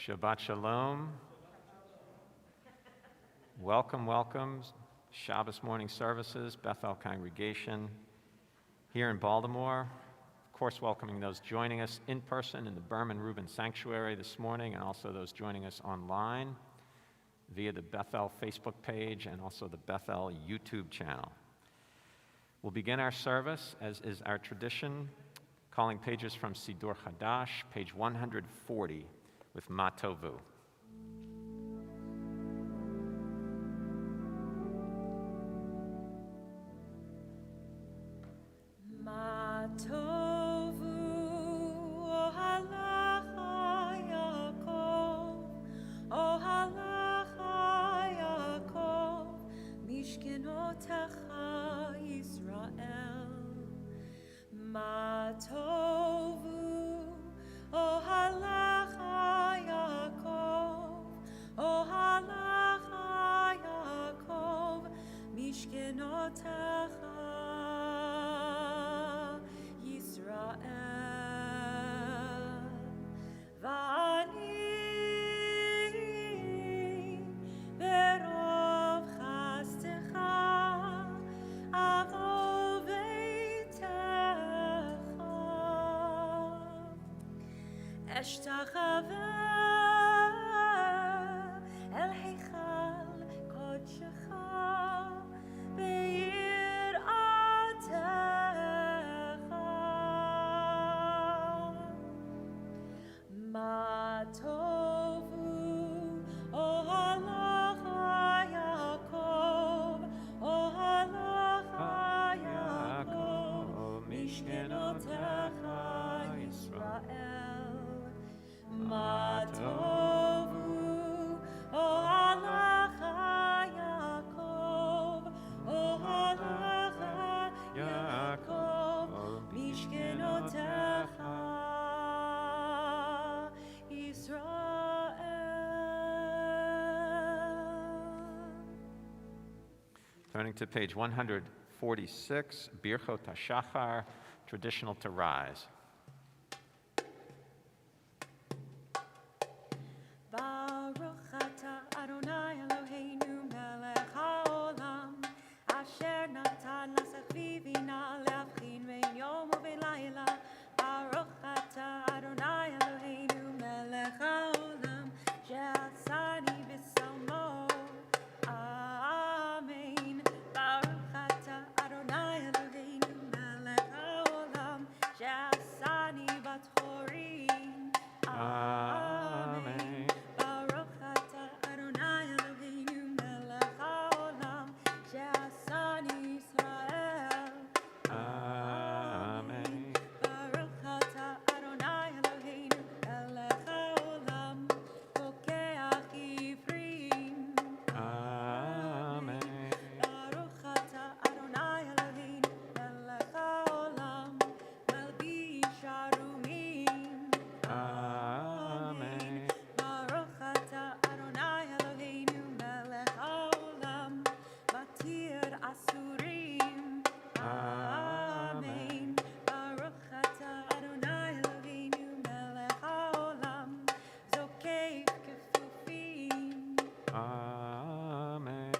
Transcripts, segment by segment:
Shabbat Shalom. Welcome, welcome. Shabbos morning services, Bethel congregation here in Baltimore. Of course, welcoming those joining us in person in the Berman Rubin Sanctuary this morning, and also those joining us online via the Bethel Facebook page and also the Bethel YouTube channel. We'll begin our service, as is our tradition, calling pages from Sidur Chadash, page 140, with Ma Tovu. Ma Tovu, O Halacha Yaakov, O Halacha Yaakov, Mishkenotecha Yisrael. Ma Tovu, O Halacha Yaakov, O Halacha Yaakov, Mishkenotecha Yisrael. Va'ani berov chastecha avo veitecha eshtachava el heichal kodshecha be'yiratecha. Ma tovu, O Halacha Yaakov, O Halacha Yaakov, Mishkenotecha Yisrael. Ma tovu, O Halacha Yaakov, O Halacha Yaakov, Mishkenotecha Turning to page 146, Birchot HaShachar, traditional to rise. Baruch atah Adonai Eloheinu melech haolam, asher natan l'sachvivina le'avchin ve'in yom uve'in layla. Baruch atah Adonai Eloheinu melech haolam, she'asani b'salmo. Amen. Baruch atah Adonai Eloheinu melech haolam, she'asani b'tchorim. Amen. Baruch atah Adonai Eloheinu melech haolam, she'asani Yisrael. Amen. Baruch atah Adonai Eloheinu melech haolam, pokeach ivrim. Amen. Baruch atah Adonai Eloheinu melech haolam, melbish harumim. Amen. Baruch atah Adonai Eloheinu melech haolam, matir asurim. Amen. Baruch atah Adonai Eloheinu melech haolam, zokei kefufim. Amen.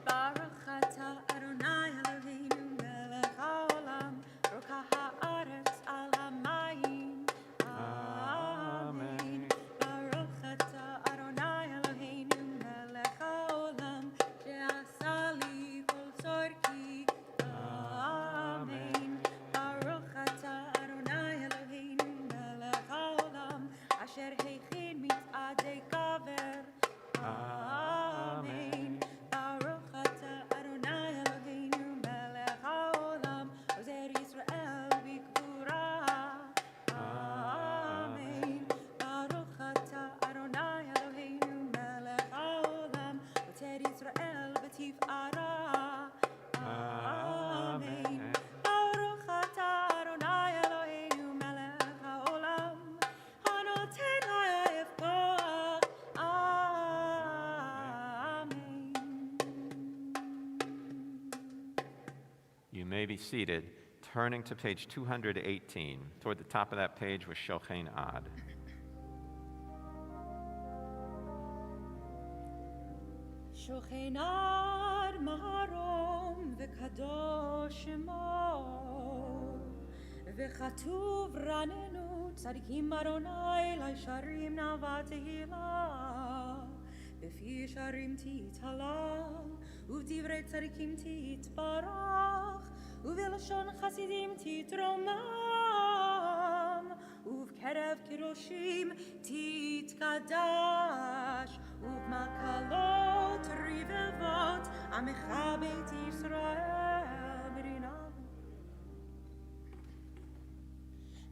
Baruch atah Adonai Eloheinu melech haolam, roka haaretz al hamayim. Amen. Baruch atah Adonai Eloheinu melech haolam, she'asa li kol tzorki. Amen. Baruch atah Adonai Eloheinu melech haolam, asher heichin mitzadei kaver. Amen. Baruch atah Adonai Eloheinu melech haolam, ozer Yisrael b'gvura. Amen. Baruch atah Adonai Eloheinu melech haolam, ozer Yisrael b'tif'ara. Amen. Baruch atah Adonai Eloheinu melech haolam, hanoten ha'ef koach. Amen. You may be seated, turning to page 218. Toward the top of that page was Shochein Ad. שוכן עד מרום וקדוש שמו וכתוב רננו צדיקים אדוני לישרים נאווה תהילה בפי ישרים תתהלל ובדברי צדיקים תתברך ובלשון חסידים תתרומם ובקרב קדושים תתקדש ובמקלות רבבות עמך בית ישראל ברינם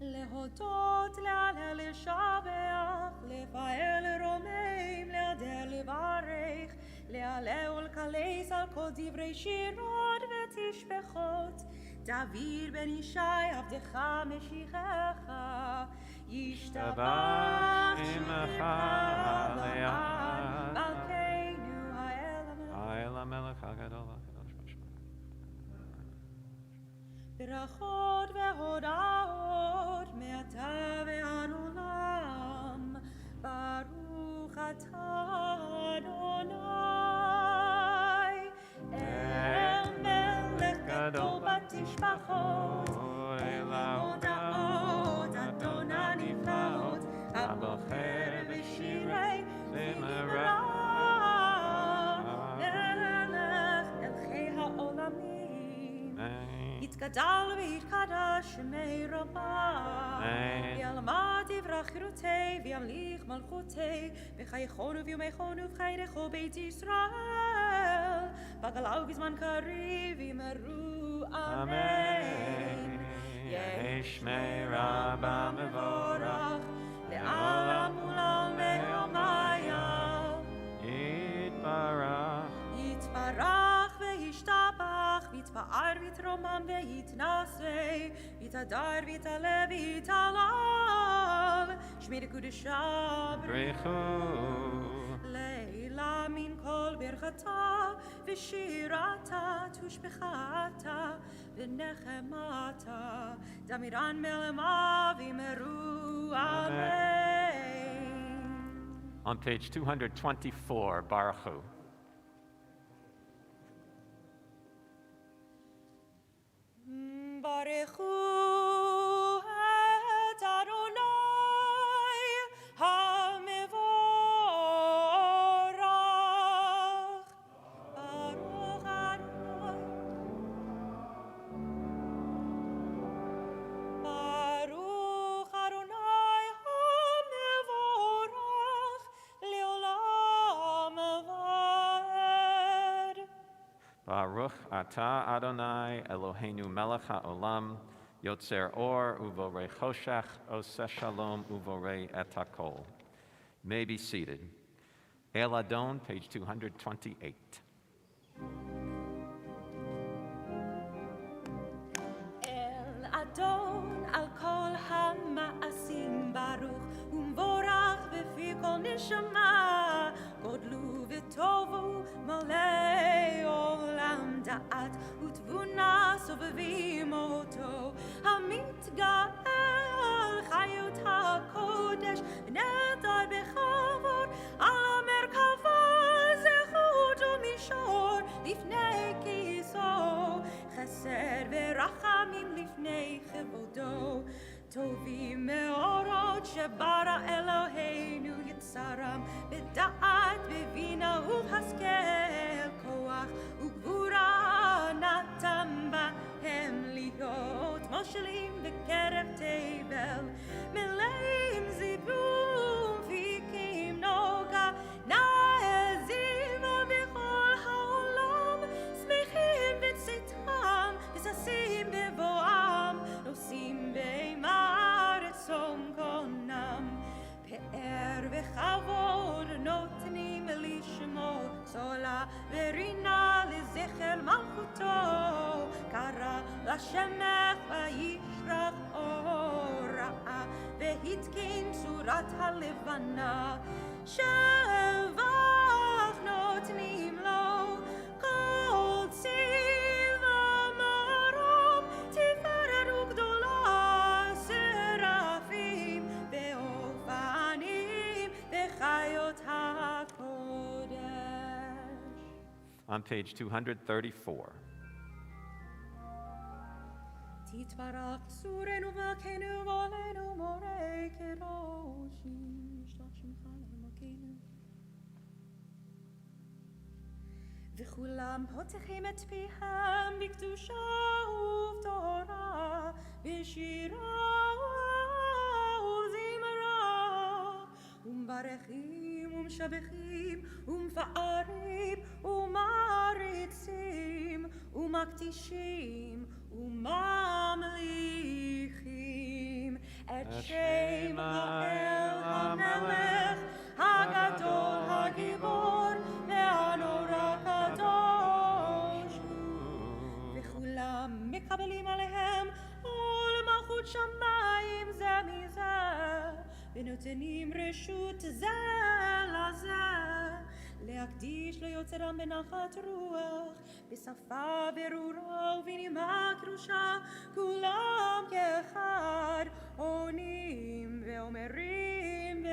להודות להלל לשבח לפעל רומם להדל לברך להלל ולקלס על כל דברי שירות ותשבחות דוד בן ישי עבדך משיחך ישתבח שמך לעד מלכנו האל המלך הגדול הקדוש בשמו. ברכות והודאות מעתה ועד עולם ברוך אתה אדוני אל מלך גדול בתשבחות אל הודאות אדוני נפלאות הבוחר בשירי זמרה מלך מלכי העולמים יתגדל ויתקדש שמי רבה ויעלמה תברח חירותי וימליך מלכותי וחייכון וביומייכון ובחיי כל בית ישראל בגלה ובזמן קריב ימרו אמן יהי שמי רבה מבורך לעולם עולם ועולמיה יתברך וישתבח ויתפאר ויתרומם ויתנשא ויתהדר ויתעלה ויתהלל שמי לקודשה ברכו לילה מן כל ברכתה ושירתה תושבחתה ונחמתה דמירן מלמה וימרו אמן. On page 224, Baruch Hu. Baruch Hu et Adonai ha-mevorach. Baruch Adonai. Baruch Adonai ha-mevorach leolam vaed. Baruch atah Adonai Eloheinu melech haolam yotzer or uvorei choshech oseh shalom uvorei et hakol. May be seated. El Adon, page 228. El Adon al kol hama'asim baruch umvorach v'fi kol neshama godlu v'tovu malei olam da'at utvuna sovevim oto hamitga'el chayot ha'kodesh v'nedar b'chavor al merkava zechut u'mishor lifnei kiso chesed v'rachamim lifnei chevodo טובים מאורות שברה אלוהינו יצרם בדעת בבינה ובהשכל כוח וגבורה נתן בהם להיות מושלים בקרב תבל מלאים זיבום פיקים נוגה נעזיבה בכל העולם שמחים בצאתם וששים בבואם נוסעים באימה רצון קונם פאר וכבוד נותנים לשמו צולה ורינה לזכר מלכותו קרא לשמך וישרח אורה והתקין צורת הלבנה שבח נותנים לו כל צבע מרום תפארת וגדולה שרפים ואופנים וחיות הקודש On page 234. תתברך צורנו ואלוקינו ועולנו מורה קדושים נשלח שמך לאלוקינו וכולם פותחים את פיהם בקדושה ובתורה בשירה וזמרה ומברכים ומשבחים ומפארים ומעריצים ומקדישים וממליכים את שם האל המלך הגדול הגיבור והנורא קדוש וכולם מקבלים עליהם עול מלכות שמיים זה מזה ונותנים רשות זה לזה להקדיש ליוצרם בנחת רוח בשפה ברורה ובנימה קדושה כולם כאחד עונים ואומרים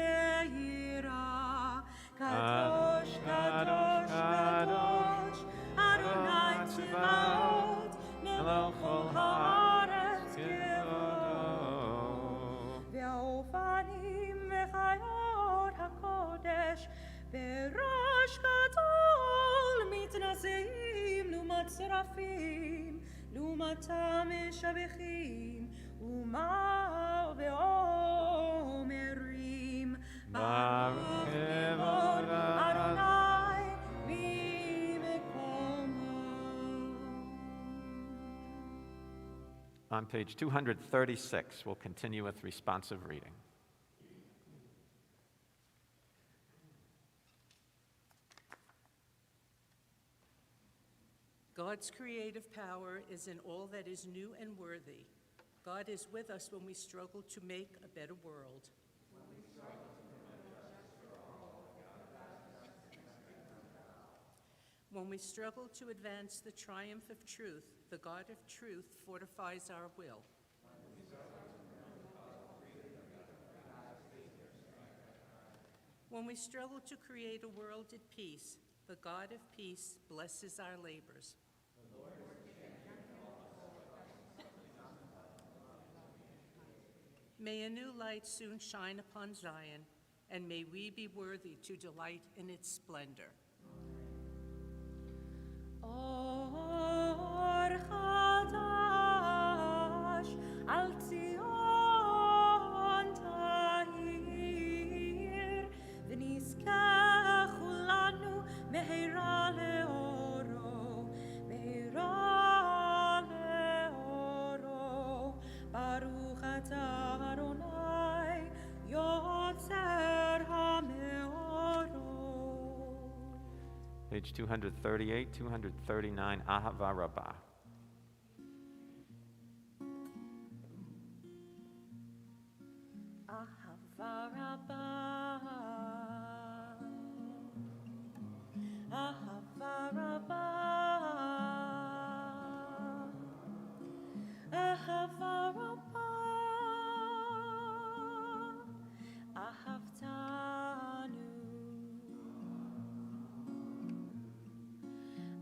ביראה קדוש קדוש קדוש אדוני צבאות מלך כל הארץ כבודו והאופנים וחיות הקודש בראש גדול מתנשאים לעומת שרפים לעומתם משבחים ומה ואומרים ברוך כבוד אדוני ממקומו. On page 236, we'll continue with responsive reading. God's creative power is in all that is new and worthy. God is with us when we struggle to make a better world. When we struggle to advance the triumph of truth, the God of truth fortifies our will. When we struggle to create a world at peace, the God of peace blesses our labors. May a new light soon shine upon Zion, and may we be worthy to delight in its splendor. Or chadash al Zion tahir v'nizkeh chulanu meheira leoro baruch atah Adonai yotzer hameorot. Page 238, 239, Ahava Rabbah. Ahava Rabbah, Ahava Rabbah, Ahava Rabbah, Ahavtanu,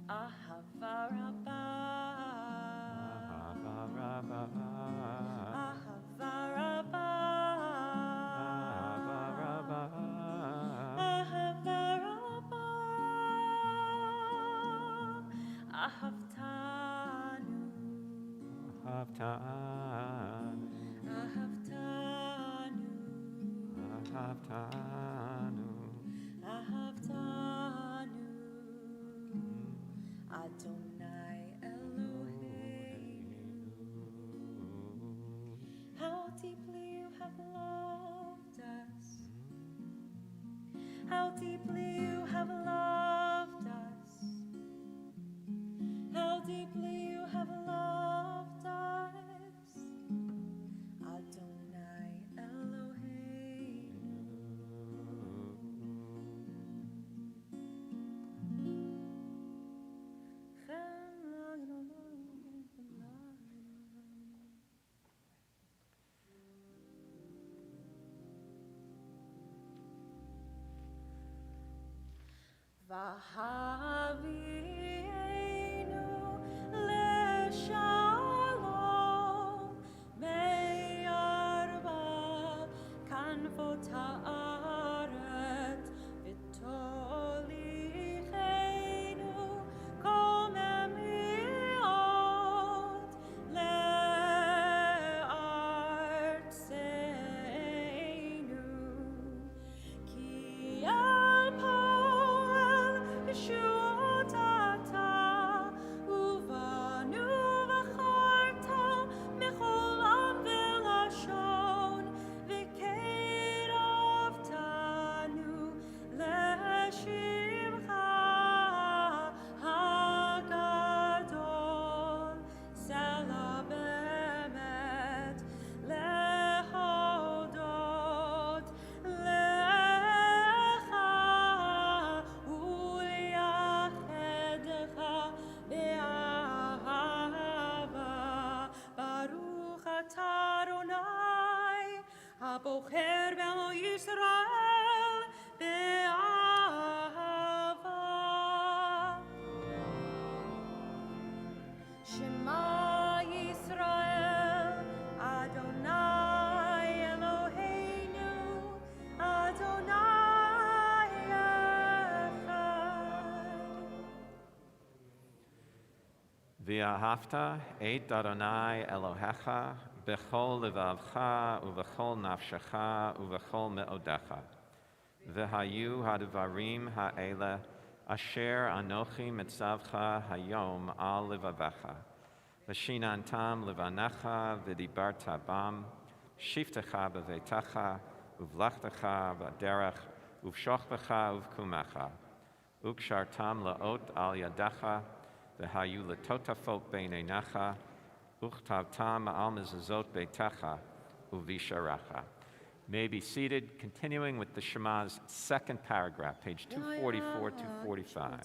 Ahava Rabbah, Ahava Rabbah. Ahava Rabbah. Ahavtanu, Ahavtanu, Ahavtanu, Ahavtanu, Ahavtanu, Adonai Eloheinu. How deeply you have loved us. How deeply you have loved us. How deeply you have loved us, Adonai Eloheinu. Vahavi ערבות הארץ, ותוליכנו קוממיות לארצנו. כי על פועל ישועות אתה, ובנו בחרת מכל עם ולשון, וקירבתנו לשמך הגדול. סלע באמת להודות לך ולייחדך באהבה. ברוך אתה אדוני הבוחר בעמו ישראל באהבה. שמע ישראל, אדוני אלוהינו, אדוני אחד. ואהבת את אדוני אלוהיך בכל לבבך ובכל נפשך ובכל מאודך. והיו הדברים האלה אשר אנוכי מצווך היום על לבבך. ושיננתם לבניך ודיברת בם, שבתך בביתך ובלכתך בדרך ובשוכבך ובקומך. וקשרתם לאות על ידך, והיו לטוטפות בין עיניך, וכתבתם על מזוזות ביתך ובשעריך. May be seated, continuing with the Shema's second paragraph, page 244 to 45.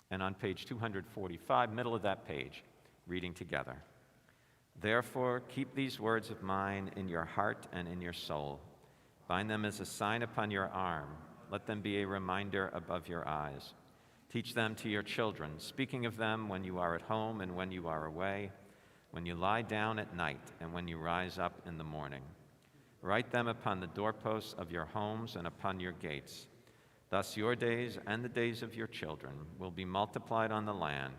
And on page 245, middle of that page, reading together. Therefore, keep these words of mine in your heart and in your soul. Bind them as a sign upon your arm. Let them be a reminder above your eyes. Teach them to your children, speaking of them when you are at home and when you are away, when you lie down at night and when you rise up in the morning. Write them upon the doorposts of your homes and upon your gates. Thus your days and the days of your children will be multiplied on the land,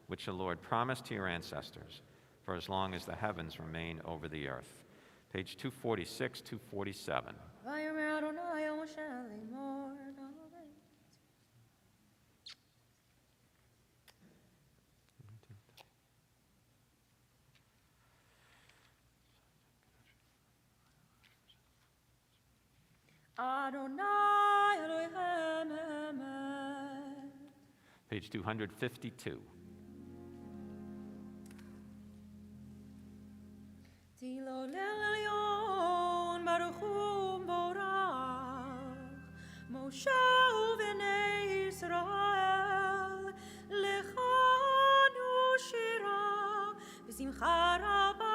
which the Lord promised to your ancestors, for as long as the heavens remain over the earth. Page 246, 247. ויאמר אדוני אל משה לאמור, אדוני אלוהיכם אמת. Page 252. תהילה לעליון ברוך ומבורך, משה ובני ישראל, לכנו שירה בשמחה רבה,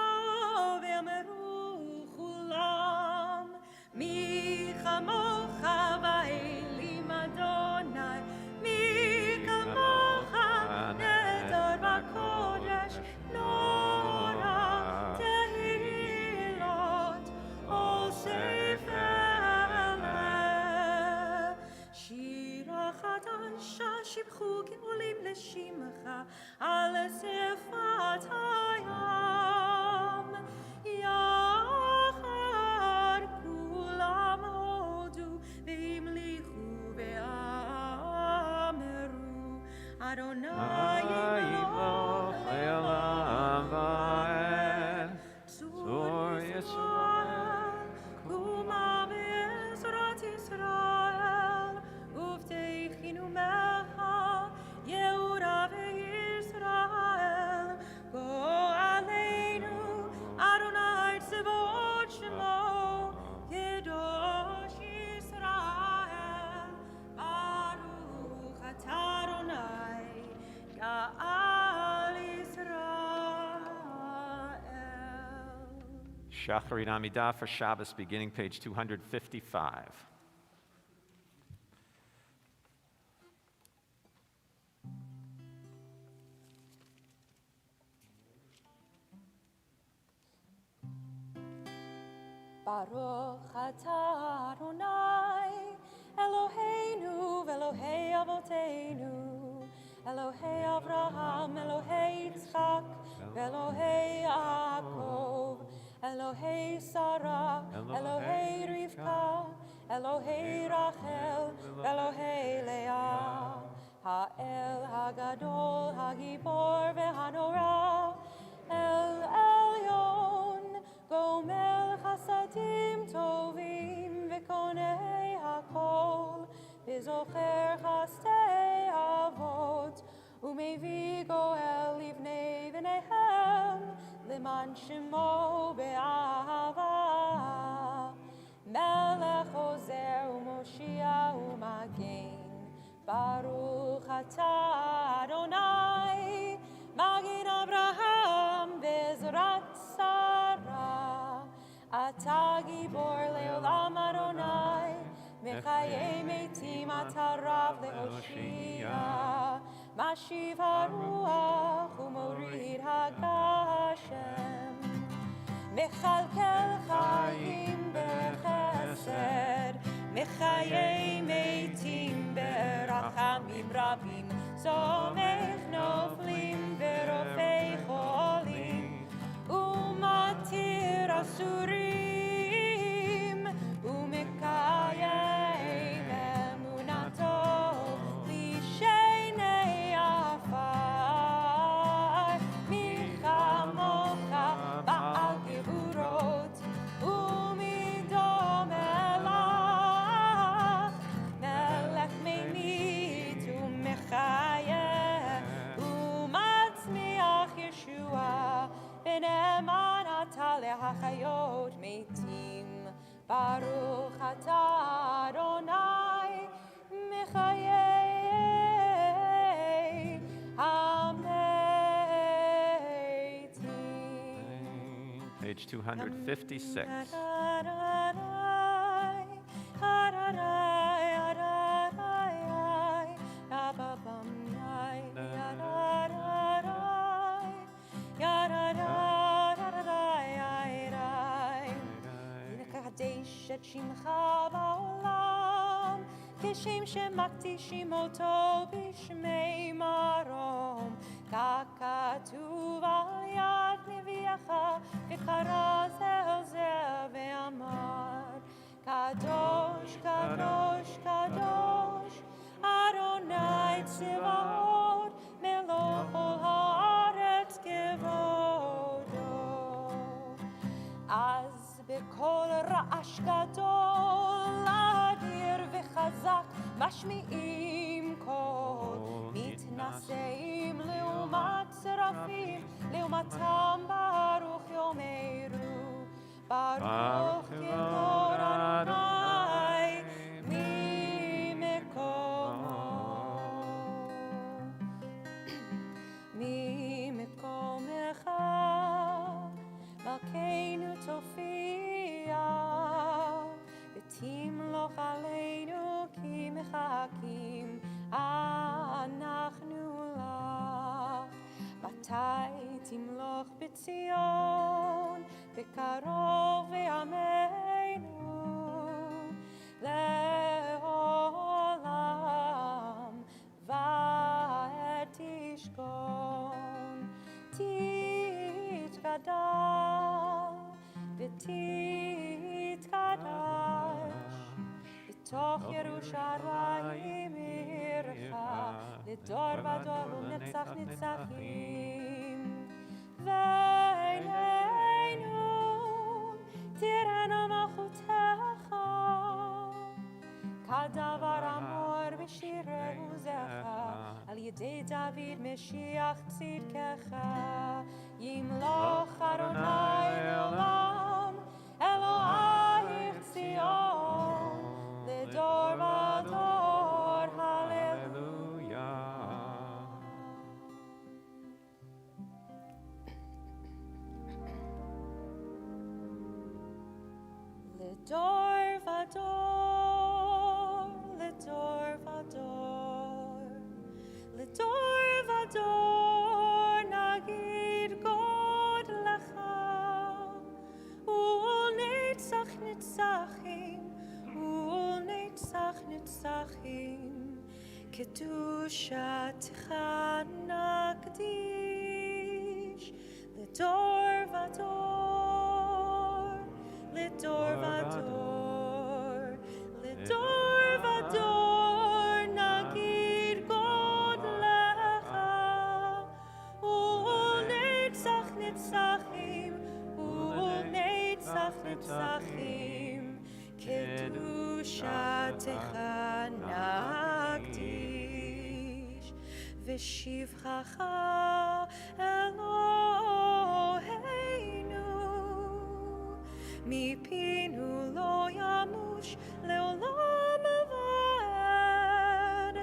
ואמרו כולם, מי כמוך באלים אדוני, מי כמוך נדר בקודש נורא, תהילות all ספר. שירה חדשה שיבחו גאולים לשמך על שפת הים, יחד כולם הודו והמליכו ואמרו, אדוני ימלוך לעולם ועד, צור ישראל, קומה בעזרת ישראל, ובטחנו בך, יהודה וישראל, גואלנו, אדוני צבאות שמו, קדוש ישראל, ברוך אתה אדוני, גאל ישראל. Shacharit Amidah for Shabbos, beginning page 255. Baruch atah Adonai, Eloheinu v'Elohei Avoteinu, Elohei Avraham, Elohei Yitzchak, v'Elohei Yaakov, Elohei Sarah, Elohei Rivka, Elohei Rachel, v'Elohei Leah, Ha'el Hagadol, Hagibor v'Hanora, El Elyon, Gomel Chasadim Tovim, V'Konei Hakol, V'Zocher Chastei Avot, Umevi Goel Livnei V'Nehem, L'man Shemo Be'ahava, Melech Ozer U'Moshia U'Magen, Baruch atah Adonai, Magen Avraham Bezrat Sarah, Atah Gibor Leolam Adonai, Mechayei Meitim Atah Rav Lehoshia, Mashiv HaRuach U'Morid HaGashem, Mechalkel Chaim Bechesed, Mechayei Meitim Berachamim Rabim, Somech Noflim Verofei Cholim, Umatir Asurim, Umekayem Emunato, Lishenei Afar, Michamocha Ba'al Geburot, Umidom Elach, Melech Meimit Umechayeh, Umatzmiach Yeshua, V'ne'eman atah lehachayot meitim, Baruch atah Adonai, Mechayei hameitim. Page 256. לקדש את שמך בעולם, כשם שמקדישים אותו בשמי מרום, כך כתוב על יד נביאך, וקרא זה אל זה ואמר, קדוש, קדוש, קדוש, אדוני צבאות, מלוא כל הארץ כבודו. אז בקול רעש גדול, אדיר וחזק, משמיעים קול, מתנשאים לעומת שרפים, לעומתם ברוך יאמרו, ברוך כבוד אדוני ממקומך, מלכנו תופיע, ותמלוך עלינו כי מחכים אנחנו לך. מתי תמלוך בציון, בקרוב בימינו, לעולם ועד תשכון, תתגדל ותתקדש בתוך ירושלים עירך, לדור ודור ונצח נצחים. ועינינו תראינה מלכותך, כדבר אמור בשירי עוזך, על ידי דוד משיח צדקך. ימלוך אדוני לעולם, אלוהיך ציון, לדור ודור, הללויה. לדור ודור, לדור ודור, לדור ודור נגיד גודלך, הנצחים, קדושתך נקדיש, לדור ודור, לדור ודור, לדור ודור, נגיד גודלך, ולנצח נצחים, ולנצח נצחים, קדושתך נקדיש, ושבחך אלוהינו, מפינו לא ימוש לעולם אבד,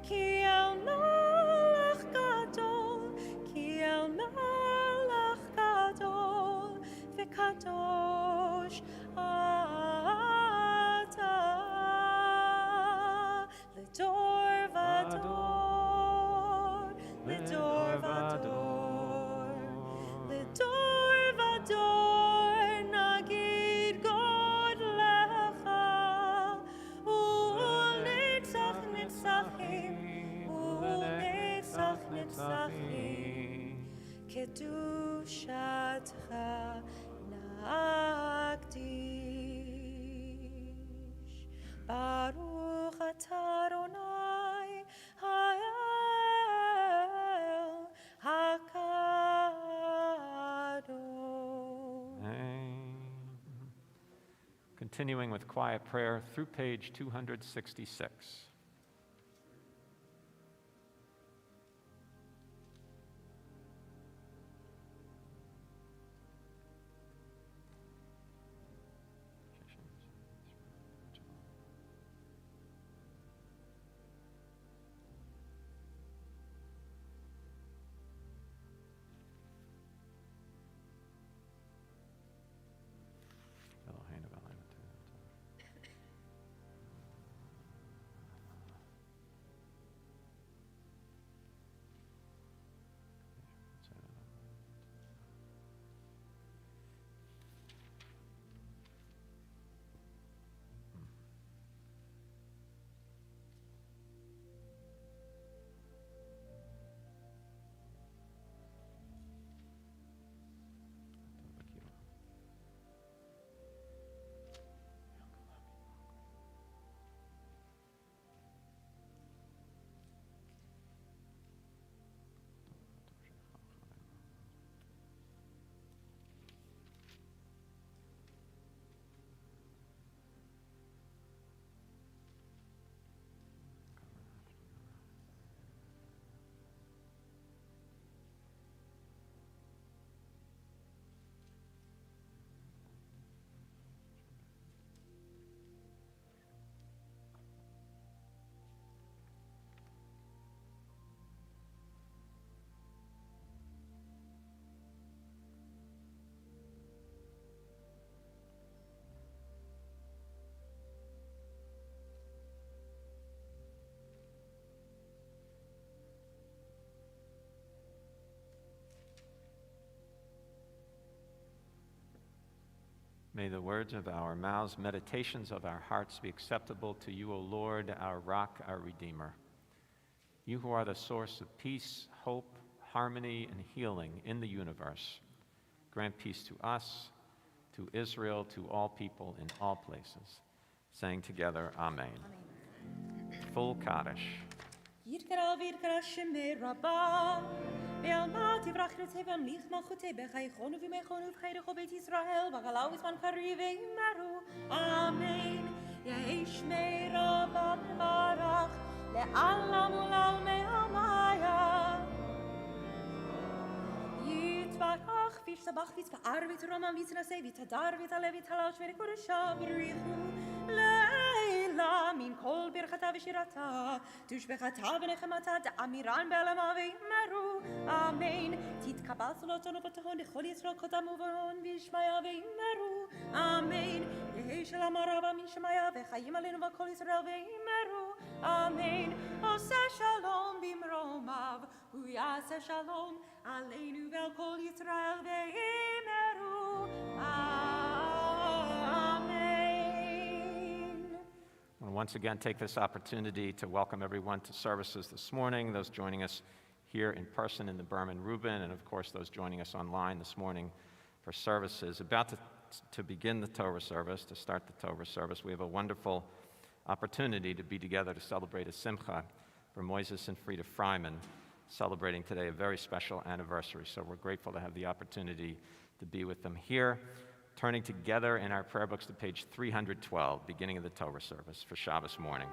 כי אל מלך גדול, כי אל מלך גדול וקדוש אתה, לדור ודור, לדור ודור, לדור ודור, נגיד גודלך, ולנצח נצחים, ולנצח נצחים, קדושתך נקדיש. ברוך אתה אדוני האל הקדוש. Continuing with quiet prayer through page 266. May the words of our mouths, meditations of our hearts be acceptable to you, O Lord, our rock, our Redeemer. You who are the source of peace, hope, harmony, and healing in the universe, grant peace to us, to Israel, to all people in all places. Saying together, Amen. Full Kaddish. יתקרא ויתקרא שמי רבה, ועלמא תברח רצי והמליך מלכותי בחייכון ובמכון ובחייך ובית ישראל, וחלאו בזמן קריב ויאמרו, אמן. יהי שמי רבה מברך, לעלם ולעלמי עלמיה. יתברך וישתבח ויתפאר ויתרומם ויתנשא ויתהדר ויתעלה ויתהלל שמי קודשה בריחו לילה מן כל ברכתה ושירתה תושבחתה ונחמתה דאמירן בעלמה ויאמרו אמן. תתקבל צלותון ובטחון לכל ישראל קודם ובהון וישמעיה ויאמרו אמן. יהי שלום הרבה משמעיה וחיים עלינו וכל ישראל ויאמרו אמן. עושה שלום במרומיו הוא יעשה שלום עלינו ועל כל ישראל ויאמרו אמן. And once again, take this opportunity to welcome everyone to services this morning, those joining us here in person in the Berman Rubin, and of course those joining us online this morning for services. About to begin the Torah service, to start the Torah service, we have a wonderful opportunity to be together to celebrate a simcha for Moises and Frida Freiman, celebrating today a very special anniversary. So we're grateful to have the opportunity to be with them here. Turning together in our prayer books to page 312, beginning of the Torah service for Shabbos morning.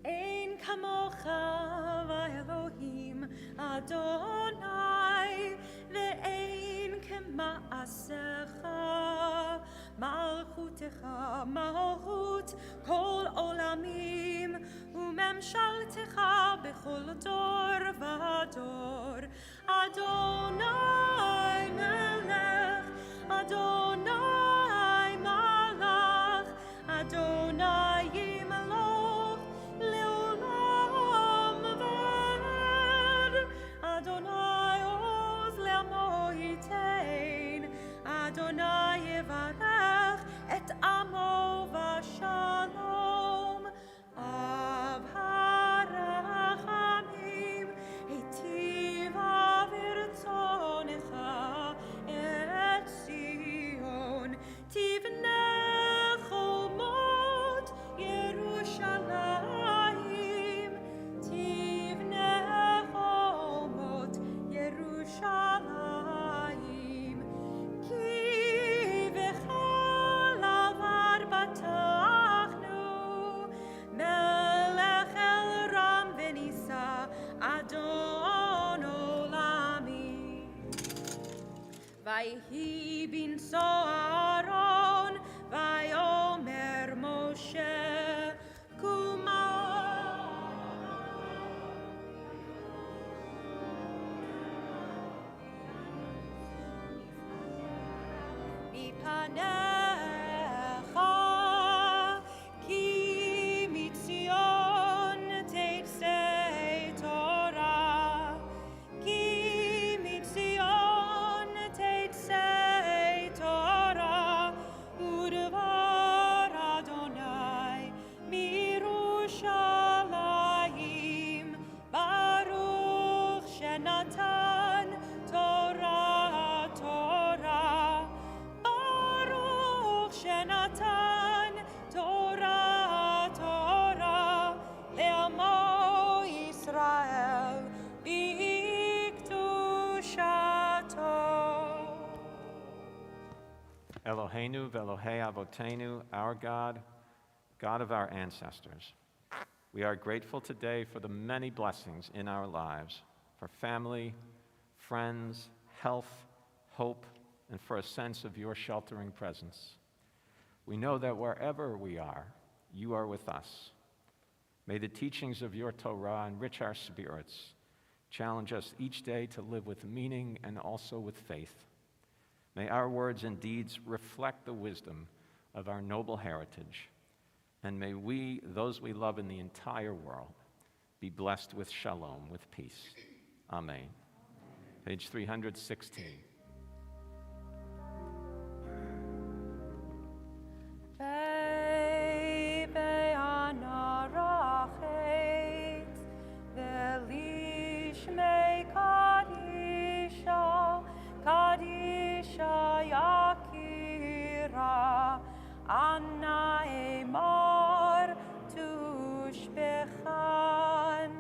Ein kamocha v'Elohim Adonai ve'ein kema'asecha malchutecha malchut kol olamim umemshaltecha bechol dor v'dor Adonai melech Adonai malach Adonai yimloch leolam v'ed Adonai oz le'amo yitein Adonai yevarech et amo v'shalom Av harachamim hitiv avirtzonecha et Zion tivneh cholmot Yerushalayim tivneh cholmot Yerushalayim ki v'chol avar batachnu melech el ram v'nisa Adon olami Vayhi bin Aaron Vayomer Moshe Kuma Mipanecha Ki mitzion teitzei Torah Ki mitzion teitzei Torah Udvar Adonai mirushalayim Baruch shenatan Torah Torah Baruch shenatan Torah Torah le'amo Yisrael b'ikdushato Eloheinu ve'Elohei Avotenu, our God, God of our ancestors. We are grateful today for the many blessings in our lives, for family, friends, health, hope, and for a sense of your sheltering presence. We know that wherever we are, you are with us. May the teachings of your Torah enrich our spirits, challenge us each day to live with meaning and also with faith. May our words and deeds reflect the wisdom of our noble heritage, and may we, those we love in the entire world, be blessed with shalom, with peace. Amen. Page 316. Kadisha Yakira Anna Emor Tushbechan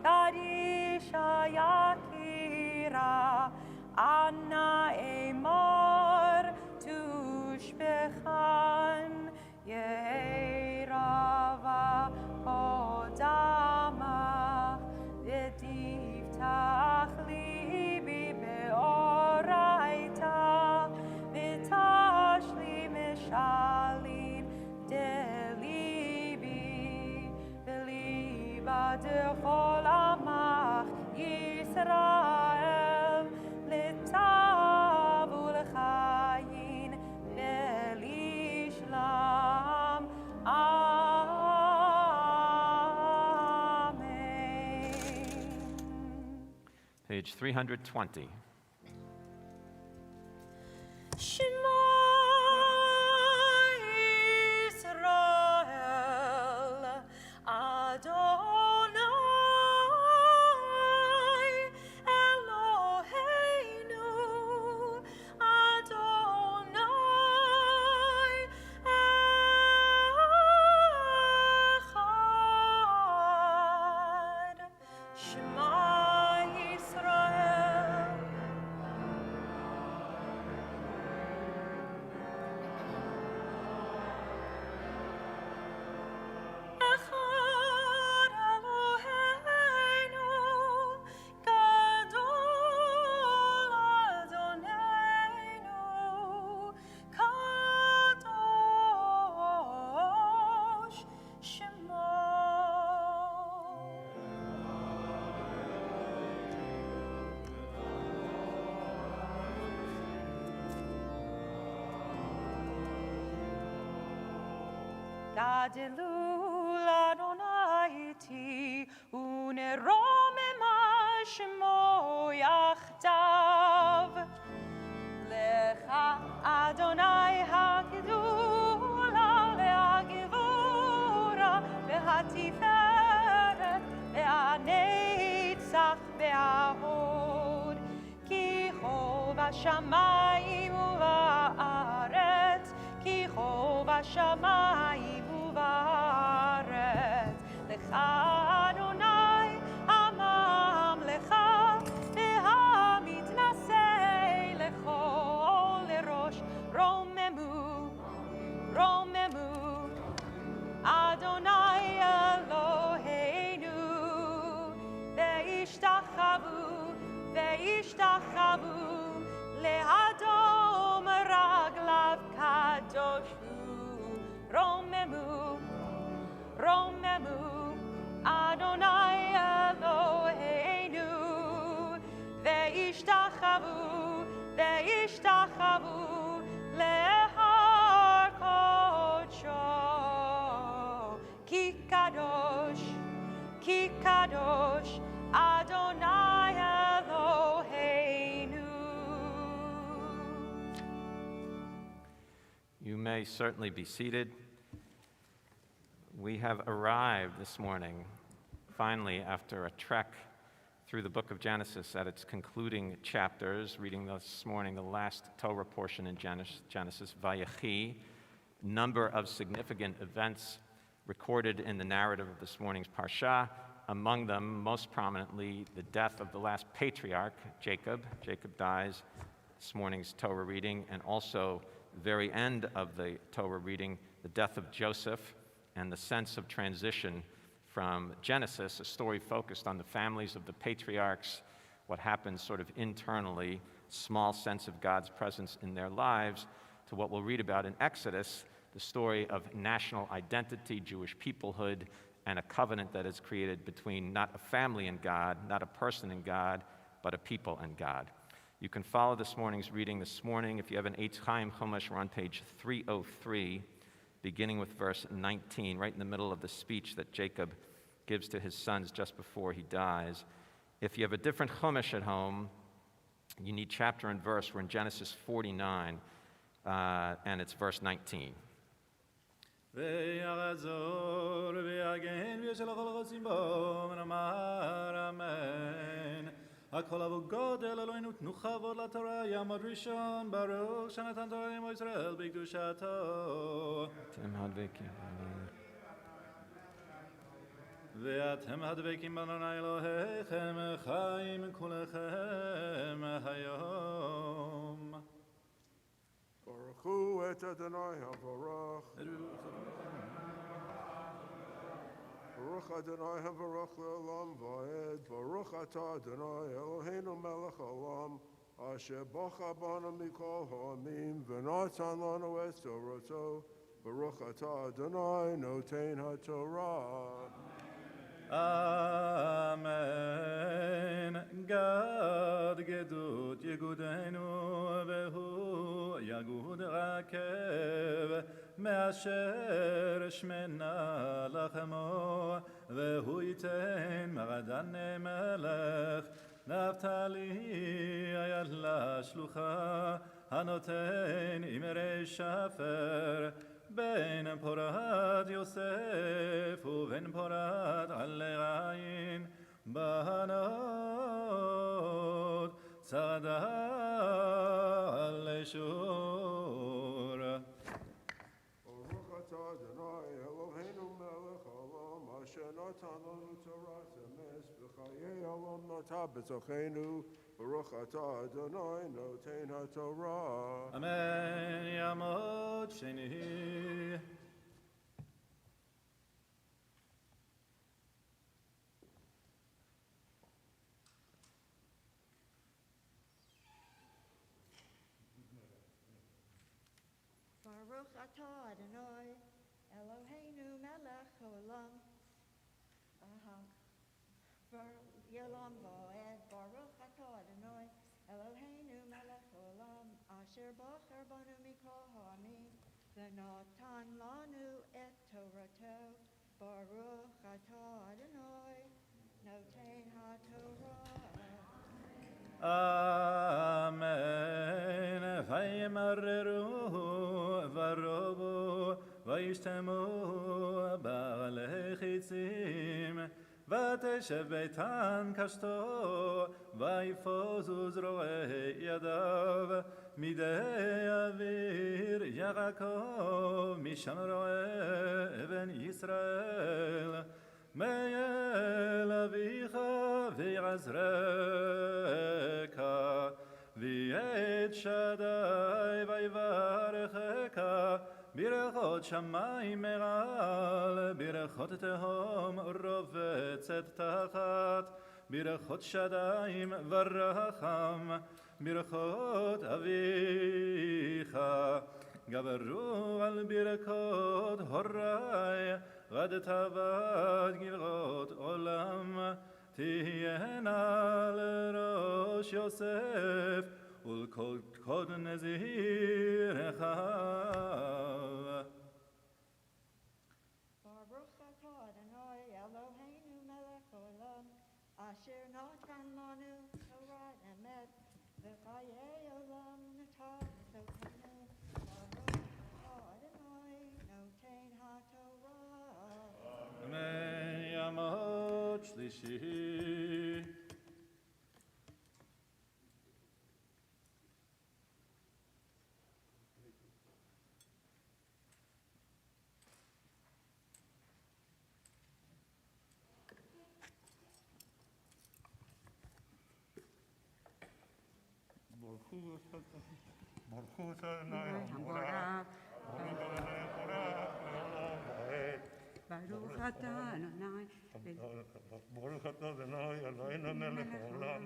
Kadisha Yakira Anna Emor Tushbechan Yeirava Odama V'tiftach libi be'oraita V'tashli mishalin delibi V'liba dechol amach Yisrael L'tavu lecha Page 320. Shema Yisrael, Adonai Eloheinu, Adonai Echad. Shema Yisrael. Echad Eloheinu, Gadol Adonenu, Kadosh Shemo. Gadelu Adonai iti uneromema shemo yachdav. Lecha Adonai hagedula ve'hagevura ve'hatiferet ve'anetzach ve'ahod. Ki chov hashamayim u'va'aretz, ki chov hashamayim u'va'aretz. Lecha Adonai hamamlecha ve'hamitnasei lechol lerosh. Romemu, romemu, Adonai Eloheinu, ve'ishtachavu, ve'ishtachavu, le'adom raglav kadoshu. Romemu, romemu, Adonai Eloheinu, ve'ishtachavu, ve'ishtachavu, le'har kodsho. Ki kadosh, Adonai Eloheinu. You may certainly be seated. We have arrived this morning, finally, after a trek through the book of Genesis at its concluding chapters, reading this morning the last Torah portion in Genesis, Vayechi, number of significant events recorded in the narrative of this morning's Parsha, among them, most prominently, the death of the last patriarch, Jacob. Jacob dies this morning's Torah reading, and also, the very end of the Torah reading, the death of Joseph, and the sense of transition from Genesis, a story focused on the families of the patriarchs, what happens sort of internally, small sense of God's presence in their lives, to what we'll read about in Exodus, the story of national identity, Jewish peoplehood, and a covenant that is created between not a family and God, not a person and God, but a people and God. You can follow this morning's reading this morning. If you have an Eitz Chaim Chumash, we're on page 303, beginning with verse 19, right in the middle of the speech that Jacob gives to his sons just before he dies. If you have a different Chumash at home, you need chapter and verse. We're in Genesis 49, and it's verse 19. ויחזור ויגן וישלח על חוצים בו ונאמר אמן. הכל אבו גודל אלוהינו תנו כבוד לתורה יעמוד ראשון ברוך שנתן תורה לעמו ישראל בקדושתו. ואתם הדבקים באדוני אלוהיכם חיים כולכם היום. ברכו את אדוני הברך. ברוך אדוני הברך לעולם ועד. ברוך אתה אדוני אלוהינו מלך העולם, אשר בכה בנו מכל העמים ונתן לנו את תורתו. ברוך אתה אדוני נותן התורה. אמן. גד גדות יגודנו והוא יגוד רכב מאשר שמנה לחמו והוא ייתן מרדן מלך נפתלי היה לה שלוחה, הנותן אמרי שפר, בין פורת יוסף ובין פורת עלי עין, בנות צעדה עלי שור. ברוך אתה אדוני אלוהינו מלך העולם, אשר נתן לנו תורת אמס בחיי העולם נטע בתוכנו. ברוך אתה אדוני נותן התורה. אמן. יעמוד שני. Baruch atah Adonai, Eloheinu melech haolam. Yolam va'ed, Baruch atah Adonai, Eloheinu melech haolam, asher bachar banu mikol ha'amim, v'natan lanu et torato. Baruch atah Adonai, noten ha'torah. Amen. וימררו ורבו וישתמו בעלי חיצים ותשב ביתן קשתו ויפוזו זרועי ידיו מידי אוויר יעקב משם רואה אבן ישראל מאל אביך ויעזרך ואת שדי ויברכך ברכות שמיים מעל ברכות תהום רובצת תחת ברכות שדיים ורחם ברכות אביך גברו על ברכות הורי עד תבד גברות עולם תהיינה לראש יוסף ולכל קוד נזירך. Baruch atah Adonai Eloheinu melech haolam, asher natan lanu Torah emet, v'chayei olam natah b'tokenu. Baruch atah Adonai noten ha'torah. אמן. יעמוד שלישי. Baruch Adonai Hamorah, Baruch atah Adonai, Baruch atah Adonai Eloheinu melech haolam,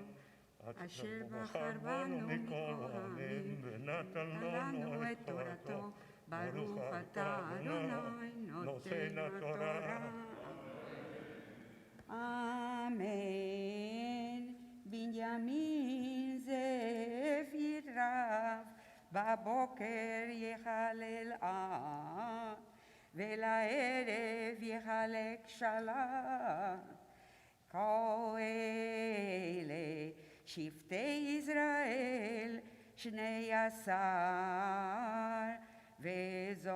asher bachar banu mikol ha'amim, ונתן לנו את תורתו. ברוך אתה אדוני נותן התורה. אמן. בנימין זאב ירב, בבוקר יחלל ולערב יחלק שלח. כאלה שבטי ישראל 12 וזאת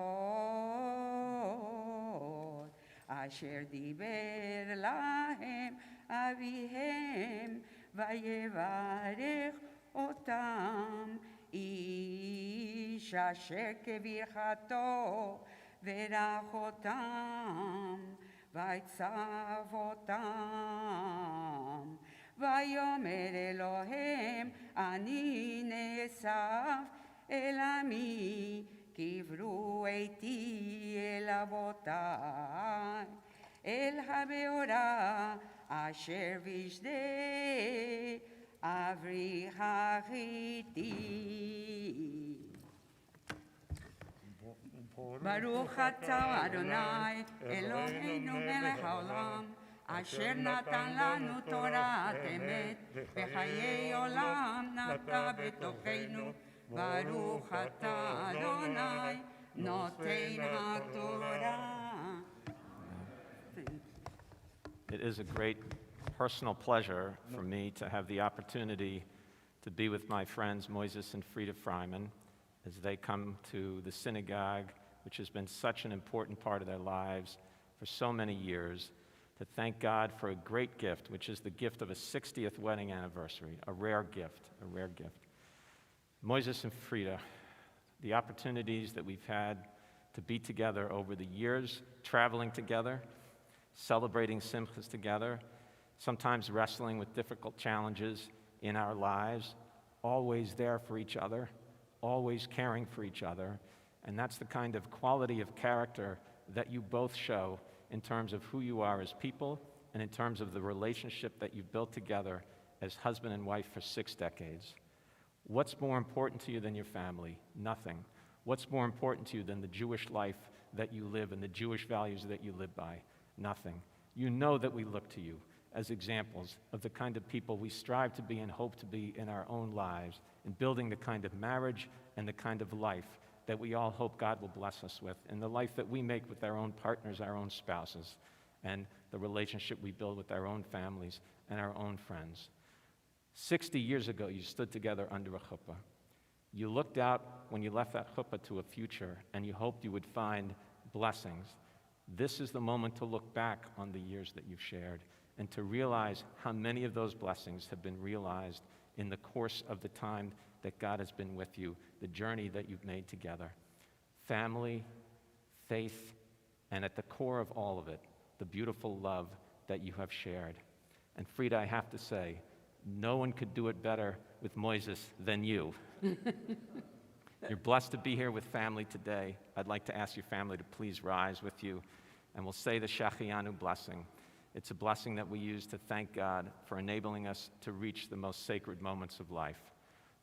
אשר דיבר להם אביהם ויברך אותם איש אשר כברכתו ברך אותם ויצב אותם ויאמר אלוהם אני נאסף אל עמי קברו איתי אל אבותי אל הבאורה אשר בשדה אברי החיתי. ברוך אתה אדוני אלוהינו מלך העולם אשר נתן לנו תורת אמת וחיי עולם נטע בתוכנו. ברוך אתה אדוני נותן התורה. It is a great personal pleasure for me to have the opportunity to be with my friends Moises and Frida Freiman as they come to the synagogue, which has been such an important part of their lives for so many years, to thank God for a great gift, which is the gift of a 60th wedding anniversary, a rare gift, a rare gift. Moises and Frida, the opportunities that we've had to be together over the years, traveling together, celebrating simchas together, sometimes wrestling with difficult challenges in our lives, always there for each other, always caring for each other. And that's the kind of quality of character that you both show in terms of who you are as people and in terms of the relationship that you've built together as husband and wife for 6 decades. What's more important to you than your family? Nothing. What's more important to you than the Jewish life that you live and the Jewish values that you live by? Nothing. You know that we look to you as examples of the kind of people we strive to be and hope to be in our own lives, in building the kind of marriage and the kind of life that we all hope God will bless us with, and the life that we make with our own partners, our own spouses, and the relationship we build with our own families and our own friends. 60 years ago, you stood together under a chuppah. You looked out when you left that chuppah to a future, and you hoped you would find blessings. This is the moment to look back on the years that you've shared and to realize how many of those blessings have been realized in the course of the time that God has been with you, the journey that you've made together. Family, faith, and at the core of all of it, the beautiful love that you have shared. And Frida, I have to say, no one could do it better with Moises than you. You're blessed to be here with family today. I'd like to ask your family to please rise with you, and we'll say the Shachianu blessing. It's a blessing that we use to thank God for enabling us to reach the most sacred moments of life.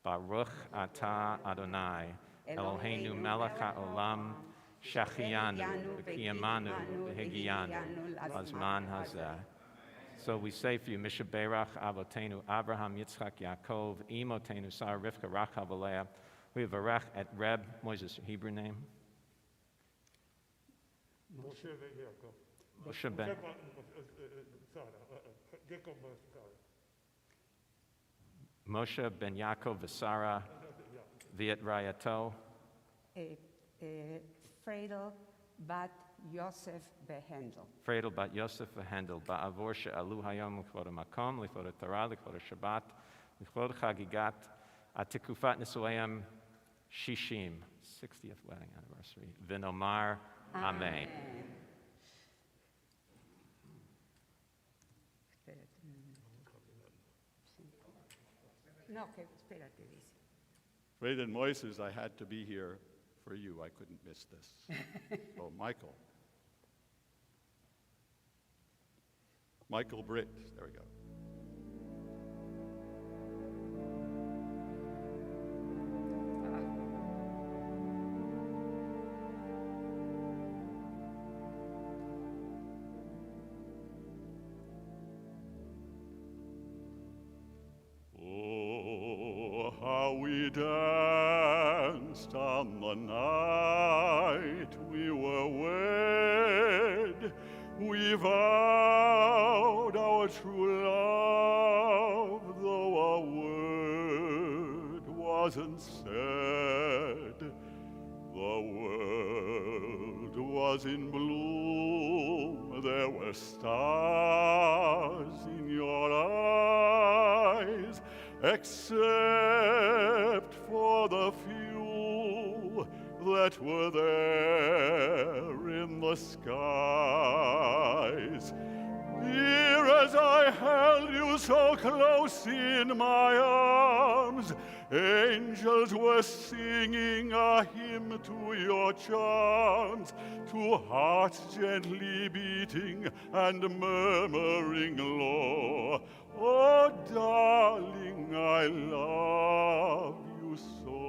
Baruch atah Adonai, Eloheinu melech haolam, Shachianu v'kiyamanu v'higiyanu bazman hazeh. So we say for you, Mishaberach Avotenu Abraham Yitzchak Yaakov Imotenu Sarah Rivka Rachel Leah. We have Arech at Reb. Moises, your Hebrew name? Moshe ben. Moshe ben Yaakov v'Sara v'et Rayato. Friedel bat Yosef behendel. Friedel bat Yosef behendel. Ba'avor she'alu hayom l'chvod ha'makom, l'chvod ha'Torah, l'chvod ha'Shabbat, l'chvod chagigat, atikufat nisuayim shishim, 60th wedding anniversary. V'nomar, Amen. No, que espérate, dice. Frida and Moises, I had to be here for you. I couldn't miss this. Oh, Michael. Michael Britt. There we go. Oh, how we danced on the night we were wed. We vowed our true love, though a word wasn't said. The world was in bloom, there were stars in your eyes, except for the few that were there in the skies. Dear, as I held you so close in my arms, angels were singing a hymn to your charms, to hearts gently beating and murmuring low. Oh, darling, I love you so.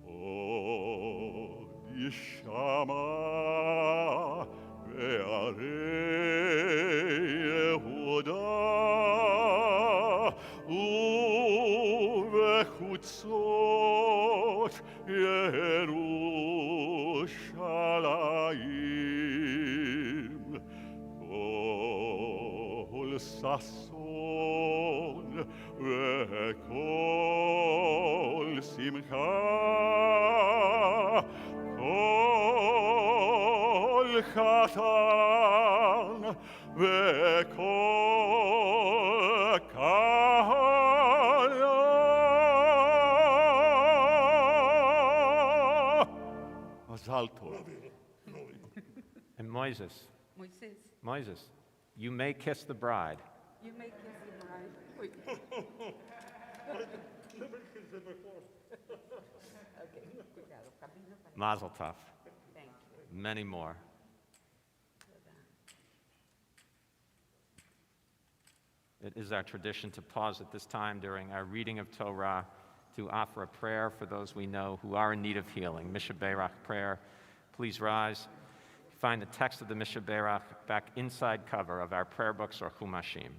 Oh, Yishama ve'arei Yehuda uvechutzot Yerushalayim. For ששון וכל שמחה, כל חתן וכל כלה. מזל טוב. And Moses, Moisés, you may kiss the bride. you may kiss the bride. Wait. Okay, cuidado, camino para... Mazel tov. Thank you. Many more. It is our tradition to pause at this time during our reading of Torah to offer a prayer for those we know who are in need of healing. Mishaberach prayer. Please rise. Find the text of the Mishaberach back inside cover of our prayer books or Chumashim.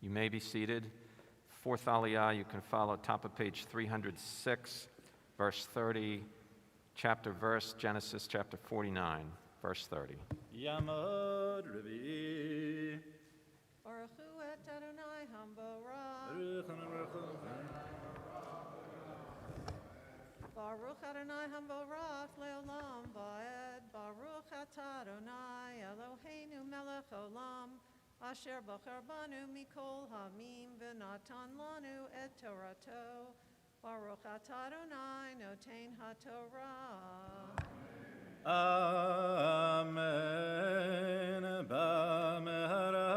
You may be seated. Fourth Aliyah, you can follow top of page 306, verse 30, verse, Genesis chapter 49, verse 30. Yamad Revi. Baruch hu et Adonai Hamborah. Baruch Adonai Hamborach leolam va'ed. Baruch atah Adonai Eloheinu melech olam. Asher bachar banu mikol hamim v'natan lanu et Torato. Baruch atah Adonai noten haTorah. Amen. B'mehara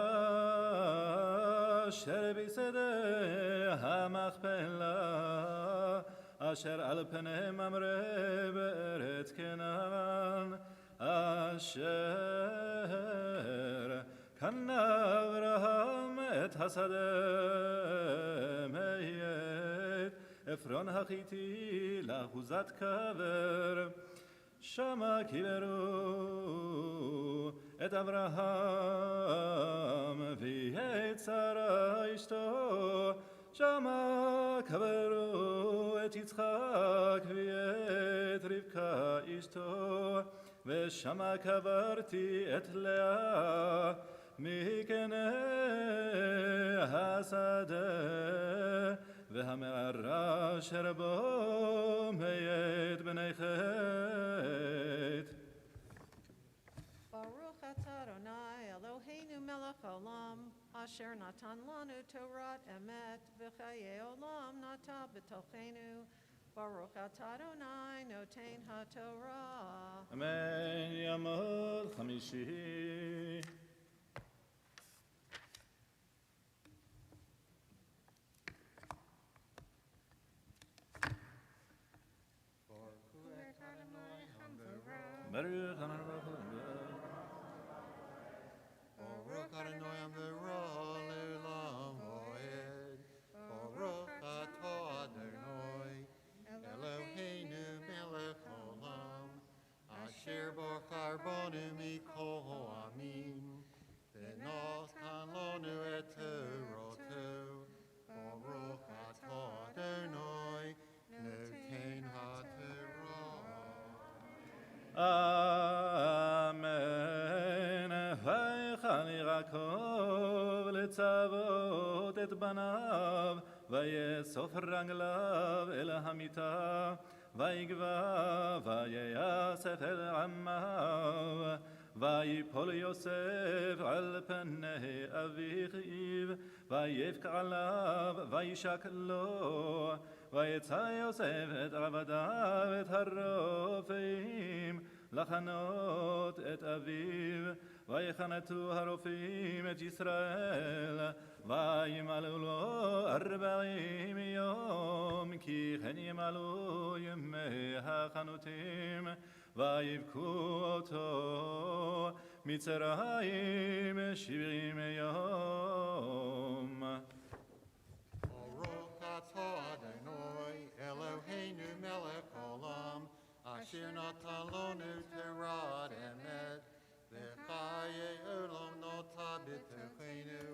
asher b'sedeh hamachpelah asher al pnei mamre be'eretz Kenan asher kana Avraham et hasadeh meyet Efron hachiti lahuzat kaver Shama kiveru et Avraham v'et Sarah ishto Shama kaveru et Yitzchak v'et Rivka ishto V'shama kavarti et Leah miknei hasadeh והמערה אשר בו מאת בני חטא. Baruch atah Adonai Eloheinu melech olam, asher natan lanu Torat emet, v'chayei olam nata b'tochenu. Baruch atah Adonai noten haTorah. אמן. ימות חמישי. Baruch Adonai Hamborah. אמן. ויחל יעקב לצוות את בניו, ויאסוף רגליו אל המיטה, ויגבע ויאסף אל עמיו. ויפול יוסף על פני אביו, ויבכ עליו, וישק לו. ויצא יוסף את עבדיו, את הרופאים, לחנות את אביו. ויחנתו הרופאים את ישראל, וימלאו לו 40 יום, כי כן ימלאו ימי החנותים. ויבכו אותו מצרים 70 יום. Baruch atah Adonai Eloheinu melech olam, asher natan lanu Torah emet, v'chaye olam nota b'tochenu.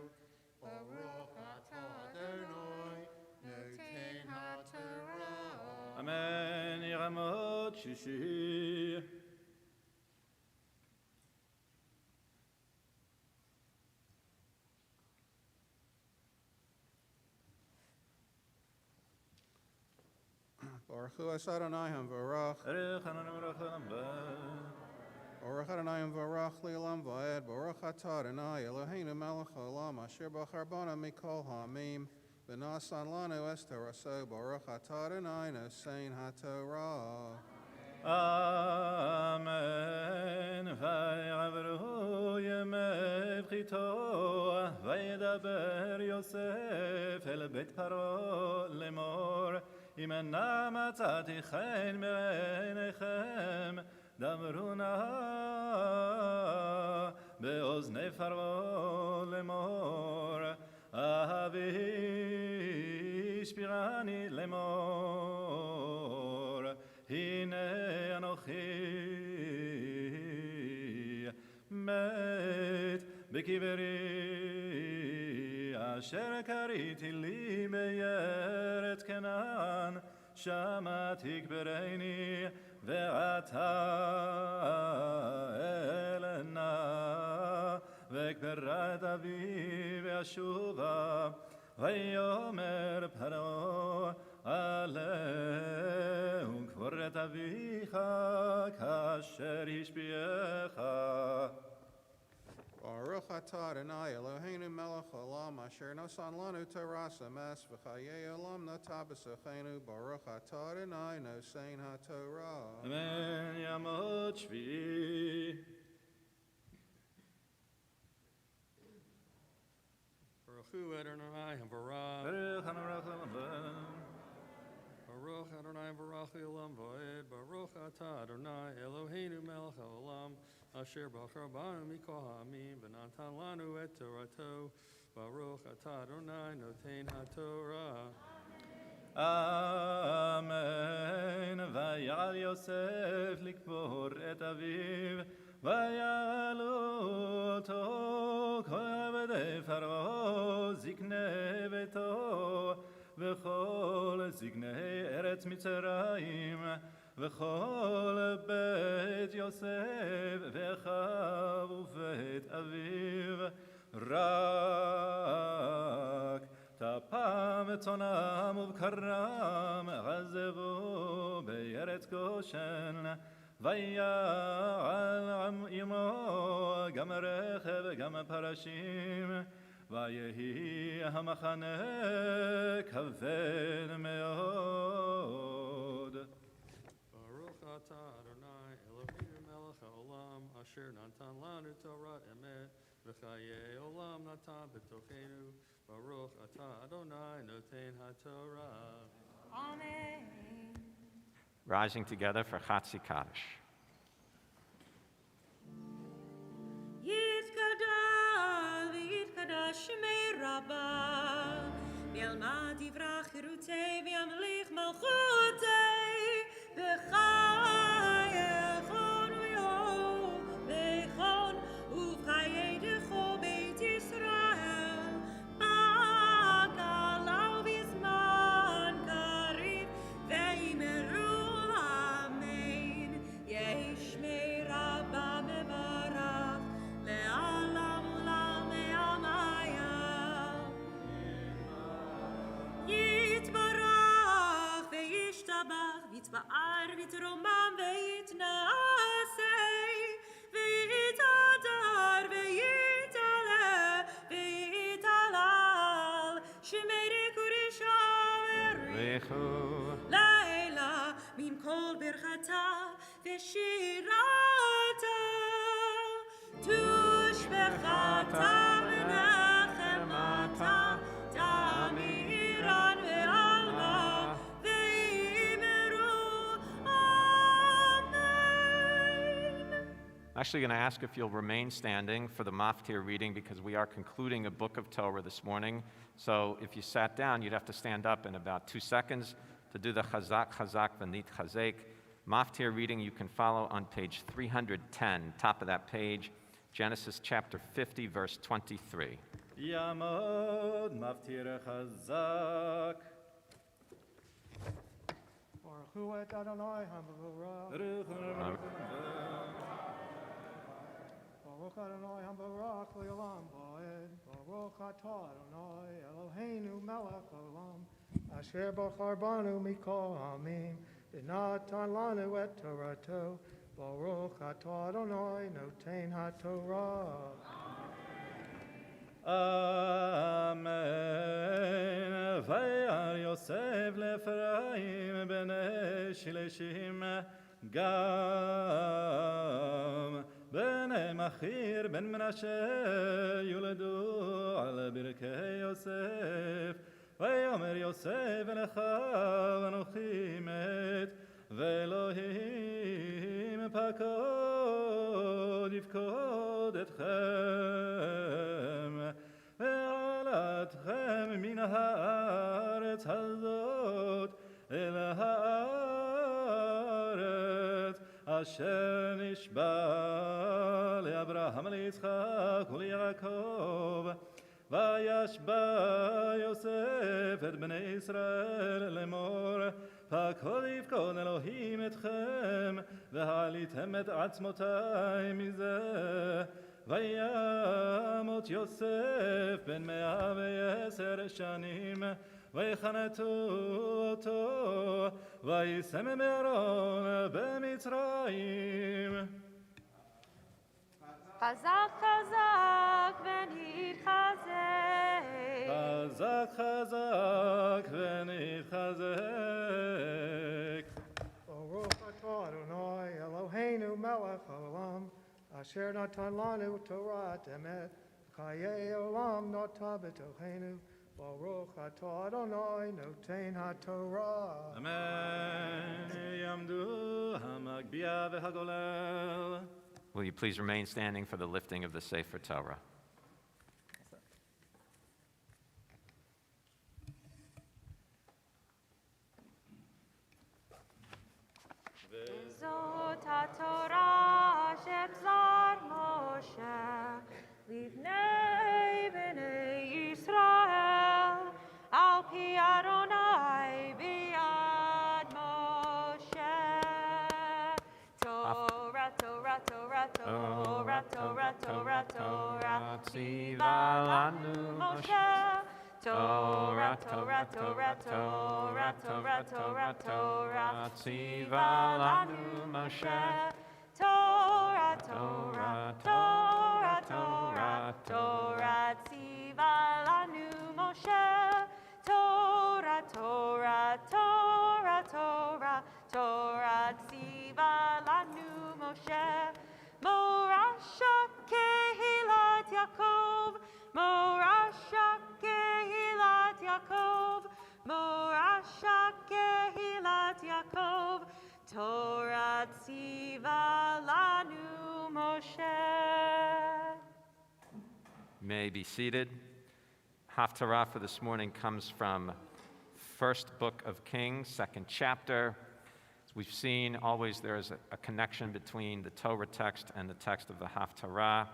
Baruch atah Adonai noten haTorah. אמן. ירמות שישי. Baruch Hu es Adonai Hamvarach. ערך חנון וברוך לעולם ועד. Baruch Adonai Hamvarach li'olam va'ed. Baruch atah Adonai Eloheinu melech olam, asher bachar bana mikol ha'amim, v'nasan lanu es toraso. Baruch atah Adonai nosein haTorah. אמן. ויעברו ימי בחיתו, וידבר יוסף אל בית פרעה לאמור, אם אינה מצאתי חן בעיניכם, דברו נא באוזני פרעה לאמור, אבי השביעני לאמור, הנה אנוכי מת בקברי, אשר קריתי לי בארץ כנען, שמה תקברני, ועתה אלנה, וקברה את אבי ואשובה. ויאמר פרעה, עלה וקבור את אביך כאשר השביעך. Baruch atah Adonai Eloheinu melech olam, asher nosan lanu Torah emes, v'chaye olam notah b'sochenu. Baruch atah Adonai nosein haTorah. אמן. ימות שביעי. Baruch Hu Adonai Hamvarach. ערך חנון וברוך לעולם ועד. Baruch Adonai Baruch Olam Voed. Baruch Atah Adonai Eloheinu Melech Haolam, Asher Bachar Banu Mikol Ha'amim, V'natan Lanu Et Torato. Baruch Atah Adonai Noten HaTorah. אמן. ויעל יוסף לקבור את אביו, ויעלו אותו כל עבדי פרעה, זקני ביתו, וכל זקני ארץ מצרים, וכל בית יוסף, ואחיו ובית אביו, רק טפם צאנם ובקרם, עזבו בארץ גושן, ויעל עם עמו גם רכב גם פרשים, ויהי המחנה כבד מאוד. Baruch Atah Adonai Eloheinu Melech Haolam, Asher Natan Lanu Torah Emet, V'chaye Olam Natan B'tochenu. Baruch Atah Adonai Noten HaTorah. Amen. Rising together for Chatzi Kaddish. יתגדל ויתקדש שמי רבה, וילמד יברח חירותי וימליך מלכותי, בחייכון ויום ביכון ובחיי דכל בית ישראל, בגלה ובזמן קריב, ויאמרו אמן. ישמעו וערבית רומם ויתנשא ויתהדר ויתעלה ויתהלל שמרי קודשו Vechu. לילה מן כל ברכתה ושירתה תושבחתה ונחמתה תמירן ועלמה ואמרו אמן. I'm actually going to ask if you'll remain standing for the maftir reading because we are concluding a book of Torah this morning. So if you sat down, you'd have to stand up in about 2 seconds to do the chazak, chazak, v'nit chazek. Maftir reading you can follow on page 310, top of that page, Genesis chapter 50, verse 23. Yamod maftir chazak. Baruch hu et Adonai HaMevorach. Baruch Adonai HaMevorach le'olam va'ed. Baruch atah Adonai Eloheinu melech olam. Asher bachar banu mikol ha'amim. V'natan lanu et Torato. Baruch atah Adonai noten ha'torah. Amen. Vayar Yosef le'Ephraim b'nei Shileshim gam. בני מחיר בן מנשה יולדו על ברכי יוסף ויאמר יוסף אליך אנוכי מת ואלוהים פקוד יפקוד אתכם ועלתכם מן הארץ הזאת אל הארץ אשר נשבע לאברהם ליצחק וליעקב וישבע יוסף את בני ישראל לאמור פקוד יפקוד אלוהים אתכם והעליתם את עצמותי מזה וימות יוסף בן 110 שנים ויחנתו אותו וישם בארון במצרים. חזק חזק ונתחזק חזק חזק ונתחזק. Baruch atah Adonai Eloheinu melech haolam. Asher natan lanu Torah emet. Chayei olam nata b'tochenu. Baruch atah Adonai noten ha'torah. Amen. Yamdu hamagbiya v'hagolel. Will you please remain standing for the lifting of the Sefer Torah? זאת התורה שגזר משה לבני בני ישראל על פי אדוני ביד משה. תורה, תורה, תורה, תורה, תורה, תורה, תורה, ציווה לנו משה. Torah, Torah, Torah, Torah, Torah, Torah, Torah, ציווה לנו משה. Torah, Torah, Torah, Torah, Torah, ציווה לנו משה. Torah, Torah, Torah, Torah, Torah, ציווה לנו משה. מורשת קהילת יעקב, מורשת קהילת יעקב, מורשת קהילת יעקב, תורה ציווה לנו משה. May be seated. Haftarah for this morning comes from first book of Kings, 2nd chapter. As we've seen, always there is a connection between the Torah text and the text of the Haftarah.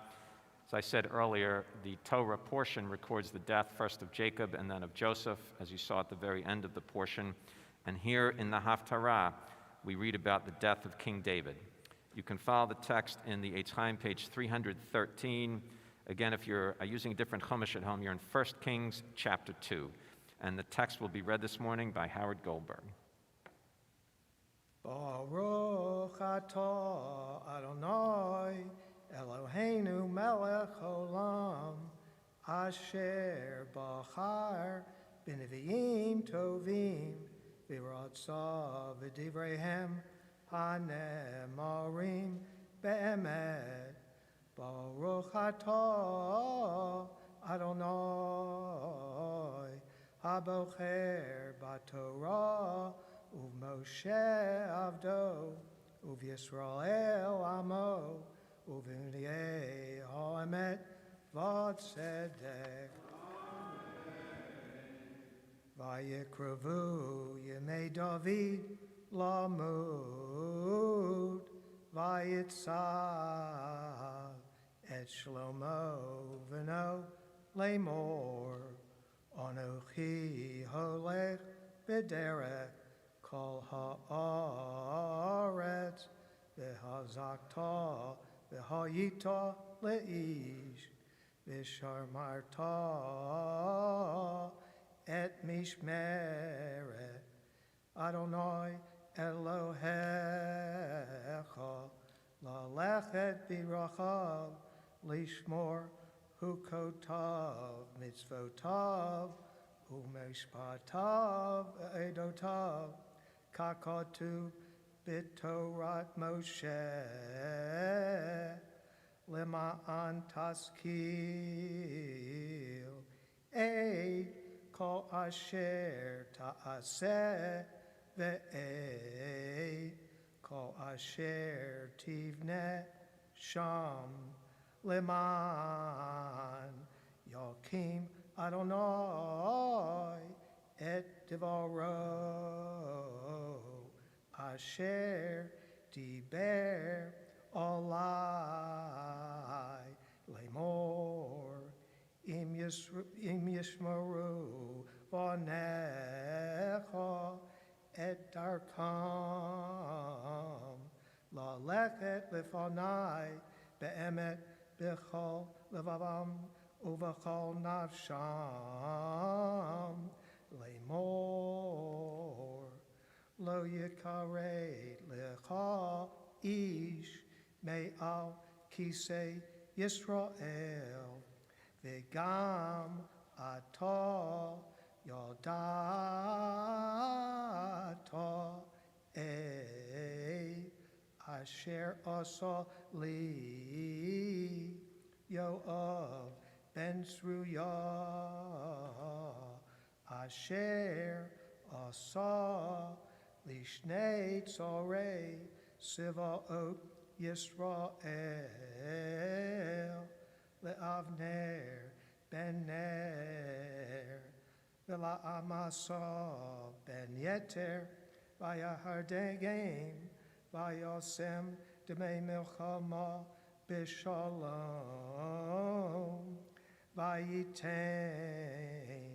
As I said earlier, the Torah portion records the death first of Jacob and then of Joseph, as you saw at the very end of the portion. And here in the Haftarah, we read about the death of King David. You can follow the text in the Eitz Chaim, page 313. Again, if you're using a different Chumash at home, you're in 1 Kings chapter 2. And the text will be read this morning by Howard Goldberg. Baruch atah Adonai Eloheinu melech olam asher bachar b'neviim tovim v'ratza v'divreihem hanemarim be'emet. Baruch atah Adonai habocher b'Torah u'Moshe avdo u'Yisrael amo u'v'nei ha'emet v'tzedek. Vayikrevu yemei David lamud vayitzav et Shlomo v'no lemor Anochi holech b'derech kol haaretz v'hazakta v'hayita le'ish v'sharmarta et mishmeret Adonai Elohecha lalechet b'rachav lishmor hukotav mitzvotav umeshpatav edotav kakatu b'torat Moshe lema'an taskil eid kol asher ta'aseh ve'eid kol asher tivneh sham leman Yokim Adonai et devaro asher diber olai lemor im yishmaru vanecha et darkam lalechet lefanai be'emet b'chol levavam uvachol nafsham lemor lo yikaret lecha ish me'al kisei Yisrael v'gam atah yodata asher asa li Yoav ben Sruya asher asa lishnei tzorei sivaot Yisrael le'avner ben ner ve'la'amasa ben yeter v'yahardegem v'yosem demei milchama b'shalom v'yitain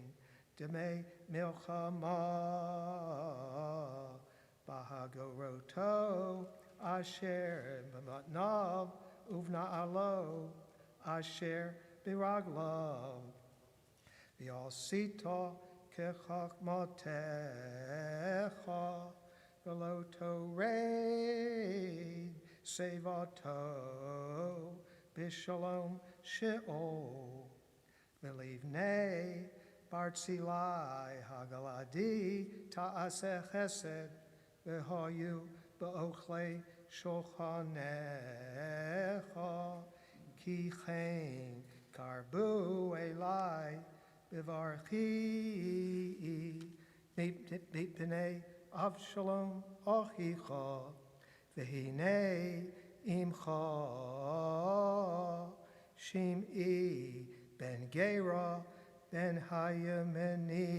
demei milchama b'hagoroto asher b'matnav uvna'alo asher b'raglav v'yosita kechachmatecha v'lo toreid sevato b'shalom she'ol v'livnei Barzilai hagaladi ta'aseh chesed v'hayu ba'ochlei shulchanecha ki chen karbu elai b'varchi mipnei avshalom achicha v'hinei imcha shim'i ben gera ben hayemeni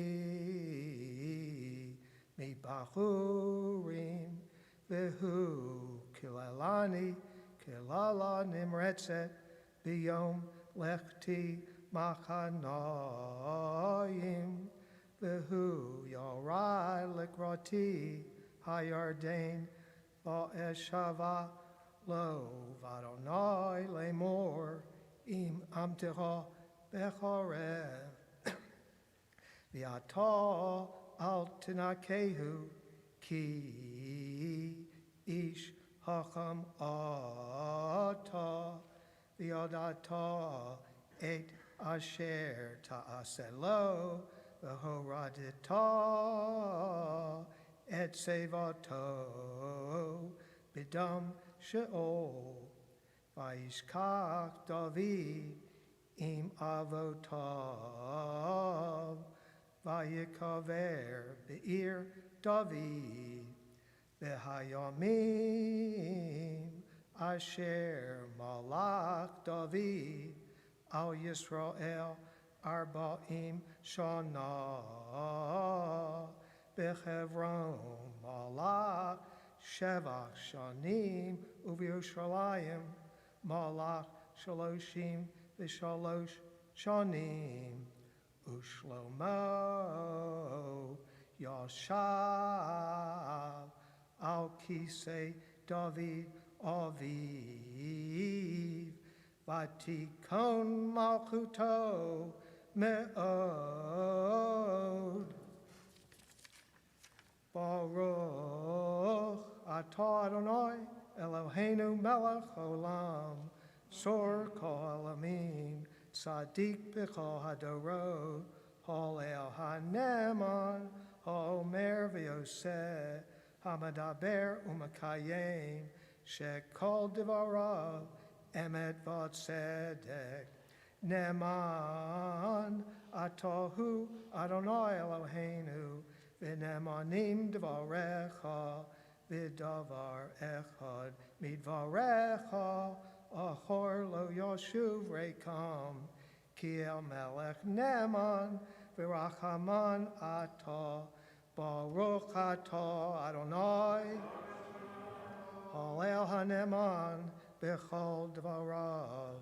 mi bachurim vehu kilalani kilala nimretzet biyom lechti machanayim vehu yorai lekrati hayardain va'eshava lo vadonai lemor im amtecha bechorev v'ata al tinakehu ki ish hacham ata v'yadata et asher ta'aselo v'horadita et sevato b'dam sheol v'yishkach David im avotav v'yikaver be'ir David v'hayamim asher malach David al Yisrael arba'im shana b'Hevron malach shevach shanim u'v'Yerushalayim malach shaloshim v'shalosh shanim u'shlomo yashav al kisei David aviv vatikon malchuto me'od Baruch atah Adonai Eloheinu melech olam sor kol alamim tzaddik b'chol hadorot holel haneman haomer v'yoseh hamadaber u'makayim shekol devarav emet v'tzedek neman atahu Adonai Eloheinu v'nemanim dvarecha v'davar echad midvarecha achor lo yoshuv rekam ki el melech neman v'rachaman atah baruch atah Adonai halel haneman b'chol dvarav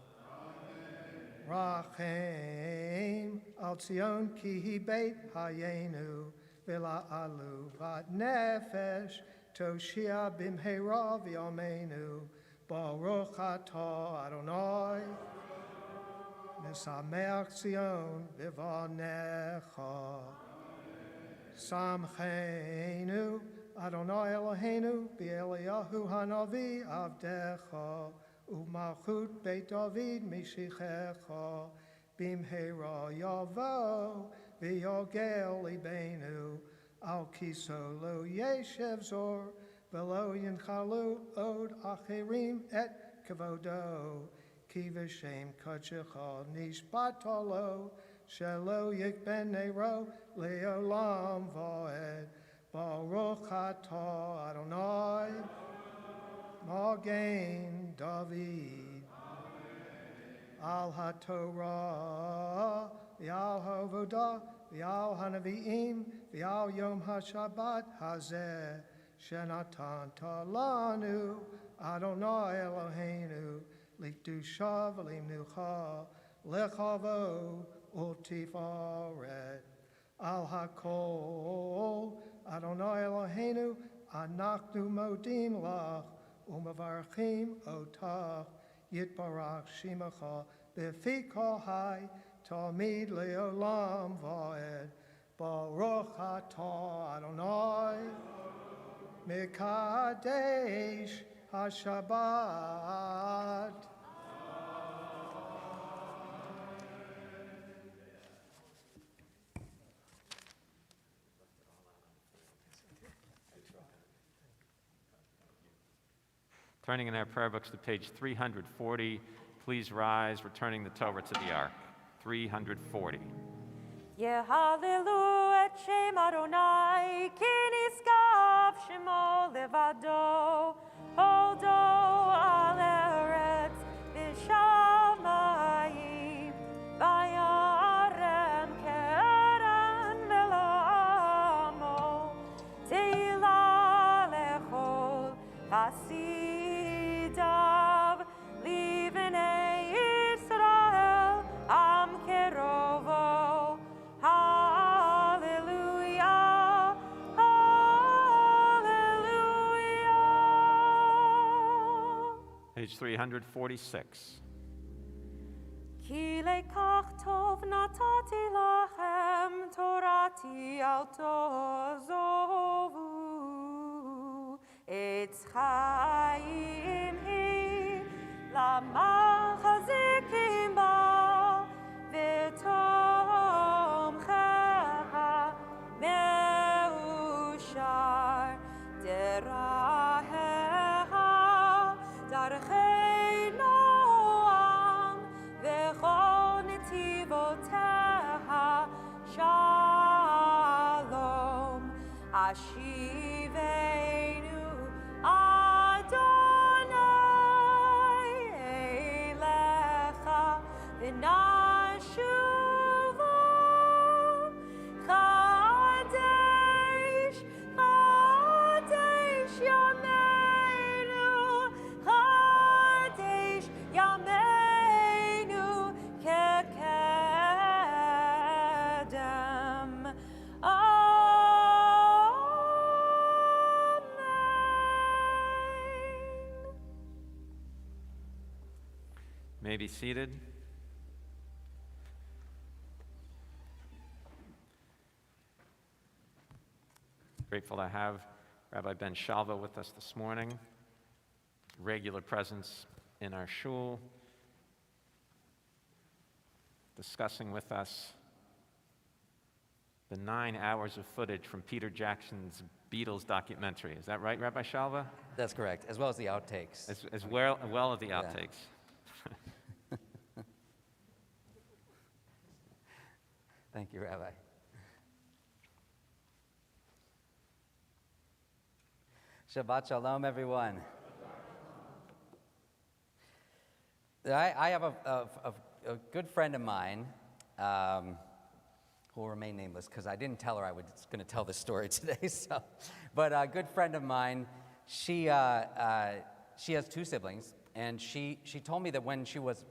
rachem al Tzion ki hi beit hayenu v'la'alu vat nefesh toshia b'mheira v'yamenu baruch atah Adonai mesameach Tzion b'vanecha samchenu Adonai Eloheinu b'Eliyahu hanavi avdecha u'malchut beit David mishichecha b'mheira yavo v'yogel libenu al kiso lo yeshev zor v'lo yinchalu od achirim et kavodo ki v'shem kodshecha nishbatalo shelo yikben nero leolam va'ed baruch atah Adonai Magen David al haTorah v'al havodah v'al hanaviim v'al yom haShabbat hazeh shenatanta lanu Adonai Eloheinu likdusha v'limnucha lechavod u'tifaret al hakol Adonai Eloheinu anachnu modim lach u'mavarchim otach yitbarach shimacha b'fi kol hai Tamid leolam va'ed baruch atah Adonai mekadesh haShabbat Turning in our prayer books to page 340, please rise, returning the Torah to the ark. 340. Yehalelu et Shem Adonai, ki niskav shemo levado, holdo al eretz v'shamayim, vayarem keren melamo, teila lechol hasidav, livnei Israel, am kerovo. Hallelujah, hallelujah. Page 346. Ki lekach tov natati lachem torati al tozovu et עץ חיים היא, למחזיקים בה, ותומכיה מאושר. דרכיה דרכי נועם, וכל נתיבותיה שלום. השיבנו אדוני אליך, ונשובו. חדש, חדש ימינו, חדש ימינו כקדם. May be seated. Grateful to have Rabbi Ben Shalva with us this morning. Regular presence in our shul, discussing with us the 9 hours of footage from Peter Jackson's Beatles documentary. Is that right, Rabbi Shalva? That's correct, as well as the outtakes. As well as the outtakes. Thank you, Rabbi. Shabbat Shalom, everyone. I have a good friend of mine who will remain nameless because I didn't tell her I was going to tell this story today. But a good friend of mine, she has 2 siblings, and she told me that when she was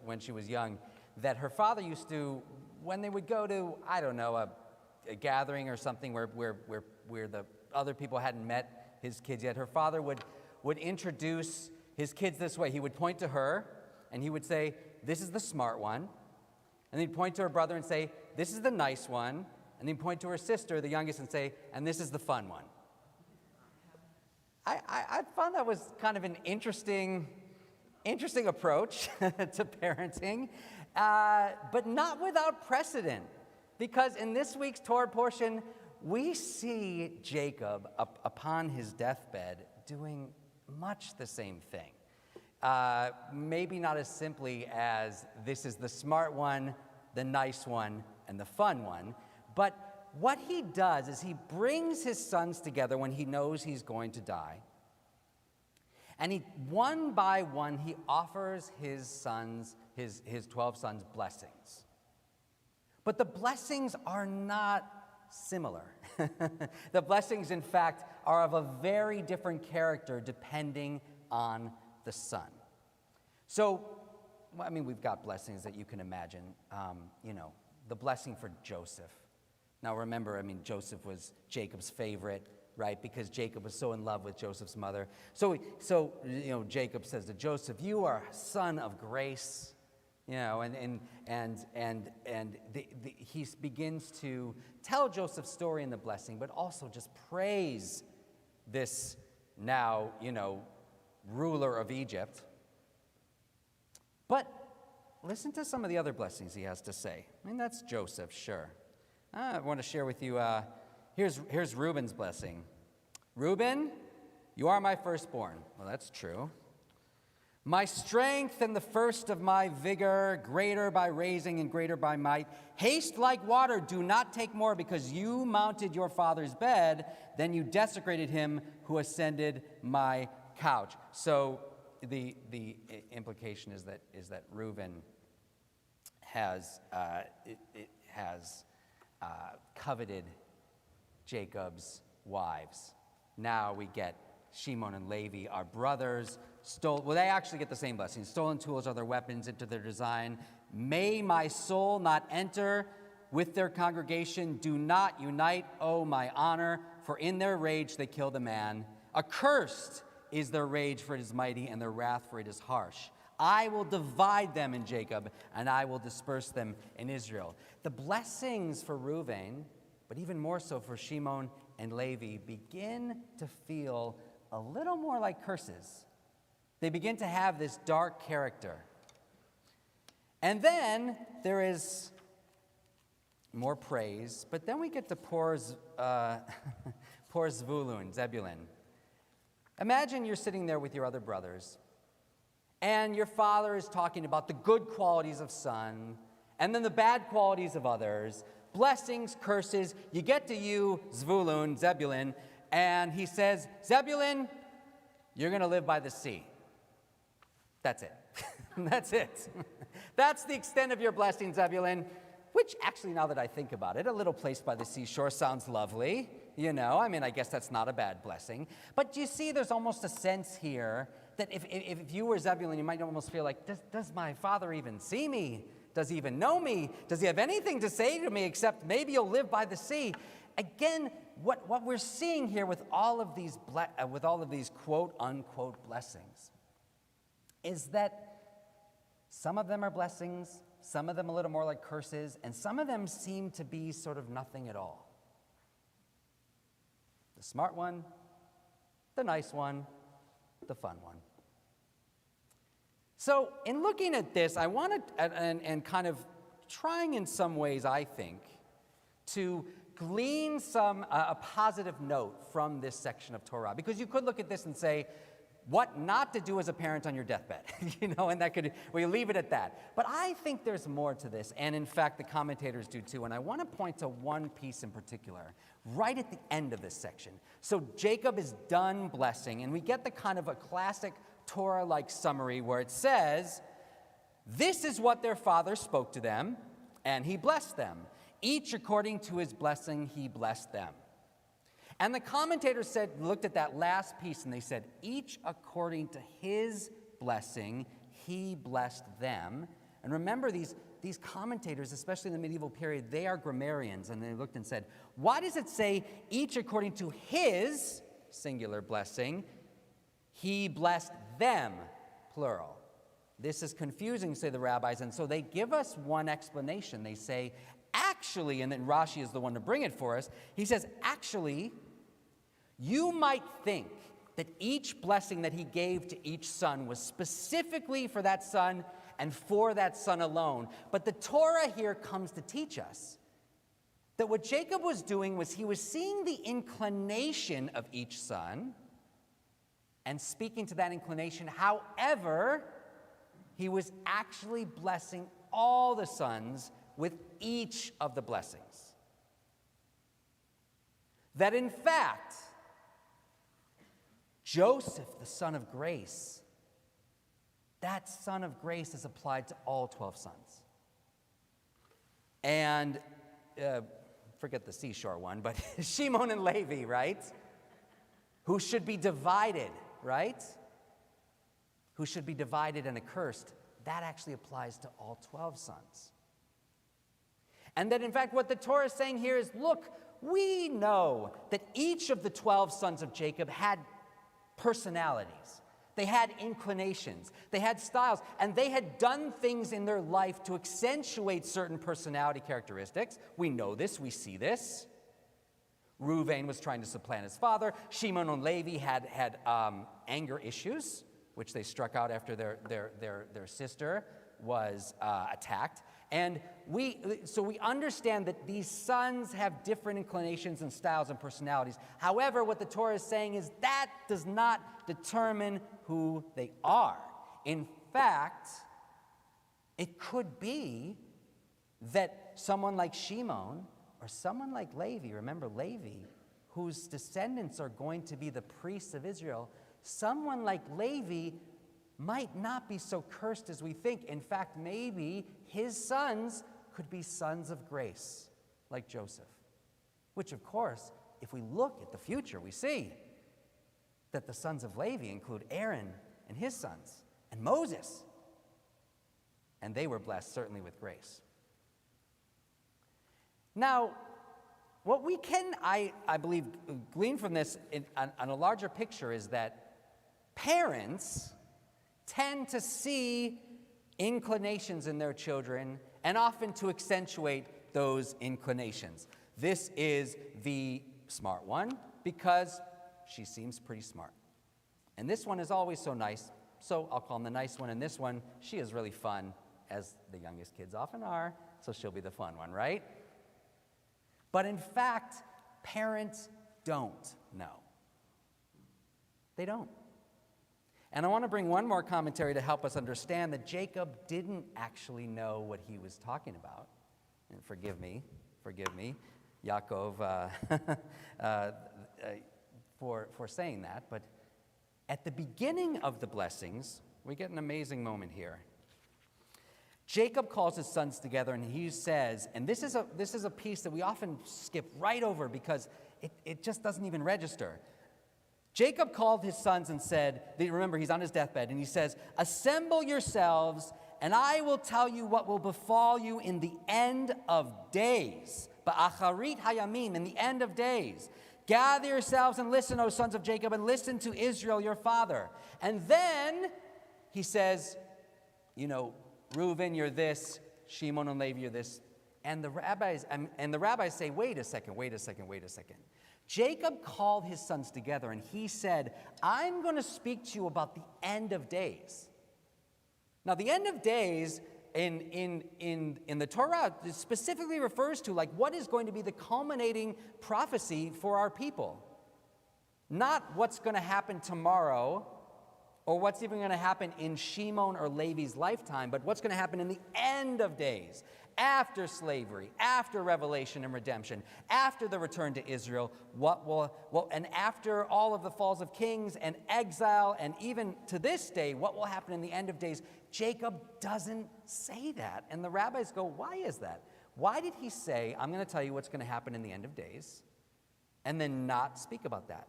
young, that her father used to, when they would go to, I don't know, a gathering or something where the other people hadn't met his kids yet, her father would introduce his kids this way. He would point to her, and he would say, "This is the smart one." And he'd point to her brother and say, "This is the nice one." And then point to her sister, the youngest, and say, "And this is the fun one." I found that was kind of an interesting approach to parenting, but not without precedent. Because in this week's Torah portion, we see Jacob upon his deathbed doing much the same thing. Maybe not as simply as this is the smart one, the nice one, and the fun one, but what he does is he brings his sons together when he knows he's going to die, and one by one he offers his 12 sons blessings. But the blessings are not similar. The blessings, in fact, are of a very different character depending on the son. So, we've got blessings that you can imagine. The blessing for Joseph. Now remember, Joseph was Jacob's favorite, right? Because Jacob was so in love with Joseph's mother. So Jacob says to Joseph, "You are a son of grace." And he begins to tell Joseph's story in the blessing, but also just praise this now, ruler of Egypt. But listen to some of the other blessings he has to say. That's Joseph, sure. I want to share with you, here's Reuben's blessing. "Reuben, you are my firstborn." Well, that's true. "My strength and the first of my vigor, greater by raising and greater by might. Haste like water, do not take more, because you mounted your father's bed, then you desecrated him who ascended my couch." So the implication is that Reuben has coveted Jacob's wives. Now we get Shimon and Levi, our brothers, they actually get the same blessing. "Stolen tools are their weapons into their design. May my soul not enter with their congregation. Do not unite, O my honor, for in their rage they killed a man. Accursed is their rage, for it is mighty, and their wrath, for it is harsh. I will divide them in Jacob, and I will disperse them in Israel." The blessings for Reuben, but even more so for Shimon and Levi, begin to feel a little more like curses. They begin to have this dark character. And then there is more praise, but then we get to poor Zvulun, Zebulun. Imagine you're sitting there with your other brothers, and your father is talking about the good qualities of son, and then the bad qualities of others, blessings, curses. You get to you, Zebulun, and he says, Zebulun, you're going to live by the sea. That's it. That's it. That's the extent of your blessing, Zebulun, which actually, now that I think about it, a little place by the seashore sounds lovely. You know, I mean, I guess that's not a bad blessing. But you see, there's almost a sense here that if you were Zebulun, you might almost feel like, does my father even see me? Does he even know me? Does he have anything to say to me except maybe you'll live by the sea? Again, what we're seeing here with all of these quote unquote blessings is that some of them are blessings, some of them a little more like curses, and some of them seem to be sort of nothing at all. The smart one, the nice one, the fun one. So in looking at this, I want to, and kind of trying in some ways, I think, to glean a positive note from this section of Torah. Because you could look at this and say, what not to do as a parent on your deathbed, and we leave it at that. But I think there's more to this, and in fact, the commentators do too, and I want to point to one piece in particular, right at the end of this section. So Jacob is done blessing, and we get the kind of a classic Torah-like summary where it says, this is what their father spoke to them, and he blessed them. Each according to his blessing, he blessed them. And the commentators looked at that last piece and they said, each according to his blessing, he blessed them. And remember, these commentators, especially in the medieval period, they are grammarians. And they looked and said, why does it say each according to his singular blessing, he blessed them, plural? This is confusing, say the rabbis. And so they give us one explanation. They say, actually, and then Rashi is the one to bring it for us. He says, actually, you might think that each blessing that he gave to each son was specifically for that son and for that son alone. But the Torah here comes to teach us that what Jacob was doing was he was seeing the inclination of each son and speaking to that inclination. However, he was actually blessing all the sons with each of the blessings. That in fact, Joseph, the son of grace, that son of grace is applied to all 12 sons. And forget the seashore one, but Shimon and Levi, right? Who should be divided, right? Who should be divided and accursed. That actually applies to all 12 sons. And that in fact what the Torah is saying here is, look, we know that each of the 12 sons of Jacob had personalities. They had inclinations. They had styles. And they had done things in their life to accentuate certain personality characteristics. We know this. We see this. Reuven was trying to supplant his father. Shimon and Levi had anger issues, which they struck out after their sister was attacked. And we understand that these sons have different inclinations and styles and personalities. However, what the Torah is saying is that does not determine who they are. In fact, it could be that someone like Shimon or someone like Levi, remember Levi, whose descendants are going to be the priests of Israel, someone like Levi might not be so cursed as we think. In fact, maybe his sons could be sons of grace, like Joseph. Which, of course, if we look at the future, we see that the sons of Levi include Aaron and his sons, and Moses. And they were blessed, certainly, with grace. Now, what we can, I believe, glean from this on a larger picture is that parents tend to see inclinations in their children and often to accentuate those inclinations. This is the smart one because she seems pretty smart. And this one is always so nice, so I'll call him the nice one. And this one, she is really fun, as the youngest kids often are, so she'll be the fun one, right? But in fact, parents don't know. They don't. And I want to bring one more commentary to help us understand that Jacob didn't actually know what he was talking about. And forgive me, Yaakov, for saying that. But at the beginning of the blessings, we get an amazing moment here. Jacob calls his sons together and he says, and this is a piece that we often skip right over because it just doesn't even register. Jacob called his sons and said, remember, he's on his deathbed, and he says, "Assemble yourselves, and I will tell you what will befall you in the end of days." Ba'acharit hayamim, in the end of days. Gather yourselves and listen, O sons of Jacob, and listen to Israel, your father. And then he says, Reuben, you're this, Shimon and Levi, you're this. And the rabbis say, wait a second. Jacob called his sons together and he said, I'm going to speak to you about the end of days. Now, the end of days in the Torah specifically refers to like what is going to be the culminating prophecy for our people. Not what's going to happen tomorrow or what's even going to happen in Shimon or Levi's lifetime, but what's going to happen in the end of days, after slavery, after revelation and redemption, after the return to Israel, and after all of the falls of kings and exile, and even to this day, what will happen in the end of days. Jacob doesn't say that. And the rabbis go, why is that? Why did he say, I'm going to tell you what's going to happen in the end of days, and then not speak about that?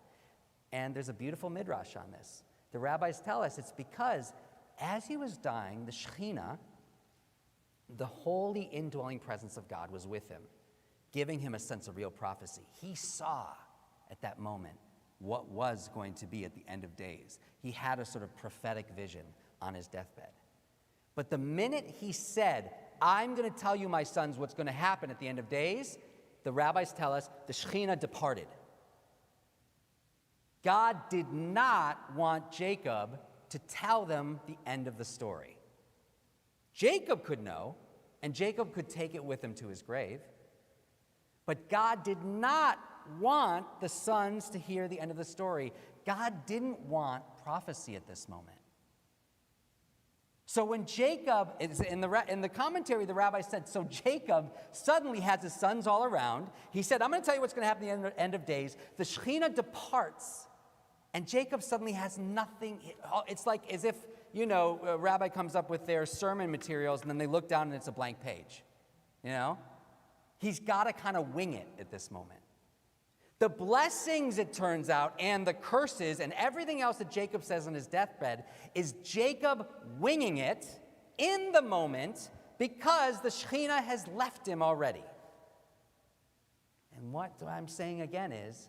And there's a beautiful midrash on this. The rabbis tell us it's because as he was dying, the Shekhinah, the holy indwelling presence of God, was with him, giving him a sense of real prophecy. He saw at that moment what was going to be at the end of days. He had a sort of prophetic vision on his deathbed. But the minute he said, I'm going to tell you, my sons, what's going to happen at the end of days, the rabbis tell us the Shekhinah departed. God did not want Jacob to tell them the end of the story. Jacob could know, and Jacob could take it with him to his grave. But God did not want the sons to hear the end of the story. God didn't want prophecy at this moment. So when Jacob, in the commentary, the rabbi said, so Jacob suddenly has his sons all around. He said, I'm going to tell you what's going to happen at the end of days. The Shekhinah departs, and Jacob suddenly has nothing. It's like as if, a rabbi comes up with their sermon materials, and then they look down and it's a blank page. He's got to kind of wing it at this moment. The blessings, it turns out, and the curses and everything else that Jacob says on his deathbed is Jacob winging it in the moment because the Shekhinah has left him already. And what I'm saying again is,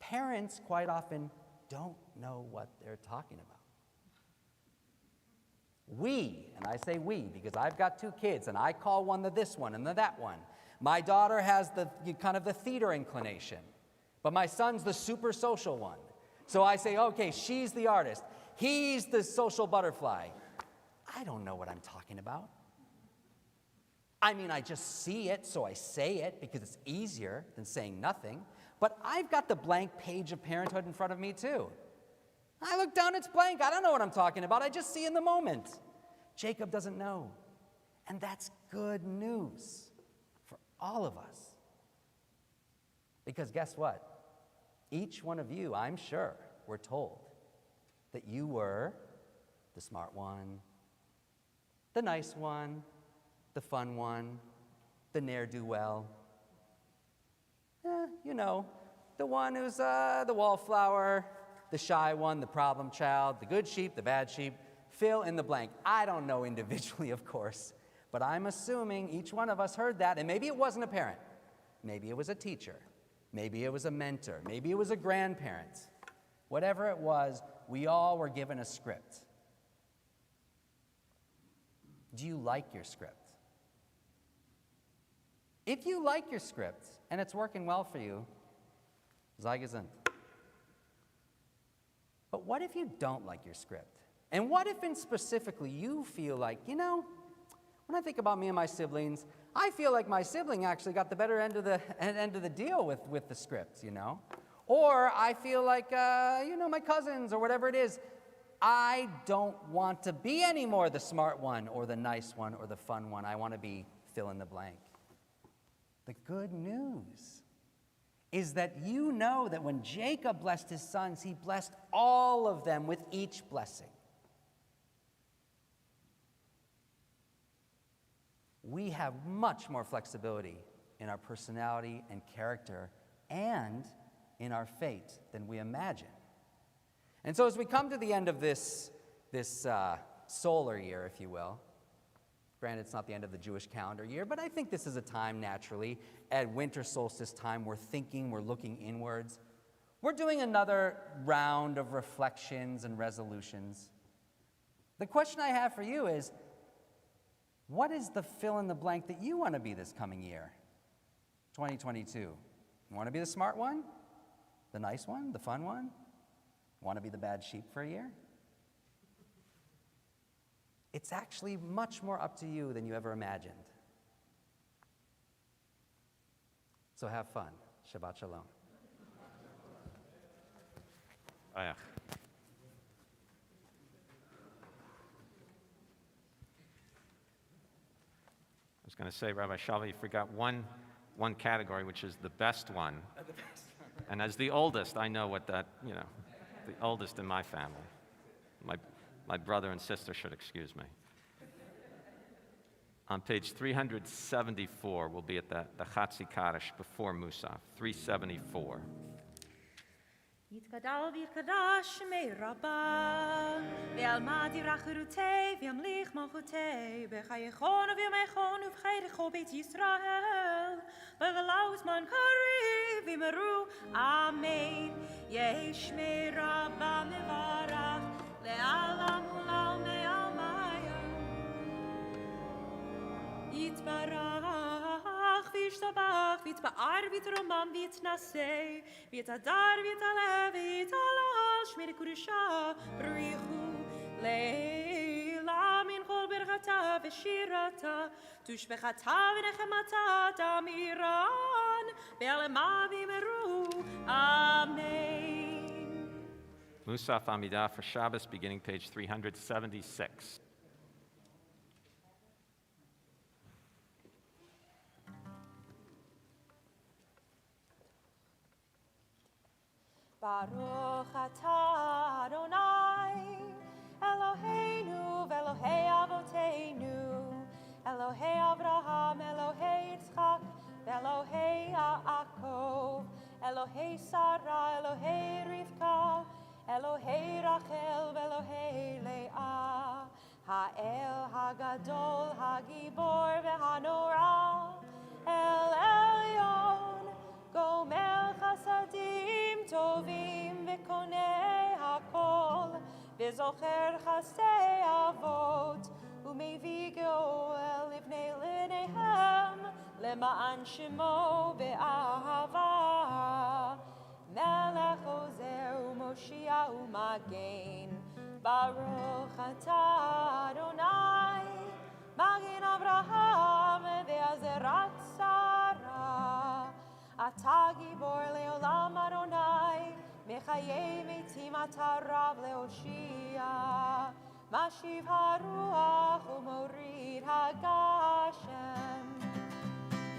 parents quite often don't know what they're talking about. We, and I say we because I've got two kids, and I call one the this one and the that one. My daughter has the kind of the theater inclination. But my son's the super social one. So I say, okay, she's the artist. He's the social butterfly. I don't know what I'm talking about. I mean, I just see it, so I say it because it's easier than saying nothing. But I've got the blank page of parenthood in front of me, too. I look down, it's blank. I don't know what I'm talking about. I just see in the moment. Jacob doesn't know. And that's good news for all of us. Because guess what? Each one of you, I'm sure, were told that you were the smart one, the nice one, the fun one, the ne'er-do-well. The one who's the wallflower, the shy one, the problem child, the good sheep, the bad sheep. Fill in the blank. I don't know individually, of course, but I'm assuming each one of us heard that, and maybe it wasn't a parent. Maybe it was a teacher. Maybe it was a mentor. Maybe it was a grandparent. Whatever it was, we all were given a script. Do you like your script? If you like your script and it's working well for you, sei gesund. But what if you don't like your script? And what if, in specifically, you feel like, you know, when I think about me and my siblings, I feel like my sibling actually got the better end of the deal with the script, you know? Or I feel like, you know, my cousins or whatever it is, I don't want to be anymore the smart one or the nice one or the fun one. I want to be fill in the blank. The good news is that you know that when Jacob blessed his sons, he blessed all of them with each blessing. We have much more flexibility in our personality and character and in our fate than we imagine. And so as we come to the end of this solar year, if you will, granted it's not the end of the Jewish calendar year, but I think this is a time naturally, at winter solstice time, we're thinking, we're looking inwards. We're doing another round of reflections and resolutions. The question I have for you is, what is the fill in the blank that you want to be this coming year, 2022? You want to be the smart one? The nice one? The fun one? Want to be the bad sheep for a year? It's actually much more up to you than you ever imagined. So have fun. Shabbat shalom. Ayach. I was going to say, Rabbi Shalva, you forgot one category, which is the best one. And as the oldest, I know what that, you know, the oldest in my family. My brother and sister should excuse me. On page 374, we'll be at the Chatzi Kaddish before Musaf, 374. יתגדל ויתקדש שמי רבה, ועלמד יברח חירותי וימליך מלכותי, בחייכון ובימיכון ובחייכו בית ישראל, בגלה וזמן קריב יאמרו אמן. יהי שמי רבה מברך, לעלם ולעלמי עלמיה. יתברך וישתבח ויתפאר ויתרומם ויתנשא ויתהדר ויתעלה ויתהלל שמי לקודשה בריחו לעילם מן כל ברכתה ושירתה תושבחתה ונחמתה תמירן בעלמה ויאמרו אמן. Musaf Amidah for Shabbos, beginning page 376. Baruch atah Adonai, Eloheinu ve'Elohei Avoteinu, Elohei Avraham, Elohei Yitzchak, ve'Elohei Yaakov, Elohei Sarah, Elohei Rivka, Elohei Rachel, ve'Elohei Leah, Ha'el Hagadol, Hagibor ve'Hanora, El Elyon, Gomer Chasadim Tovim Vekonei Hakol Vezocher Chasei Avot Umevi Geoel Livnei Linehem Lema'an Shemo Be'ahava Melech Ozer Umoshia Umagen Baruch atah Adonai Magen Avraham Ve'azerat Sarah אתה גיבור לעולם אדוני, מחיי מתים אתה רב להושיע, משיב הרוח ומוריד הגשם,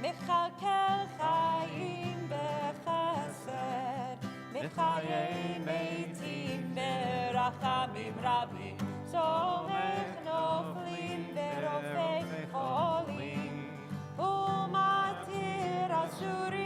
מכלכל חיים בחסד, מחיי מתים ברחמים רבים, סומך נופלים ורופא חולים, ומתיר אסורים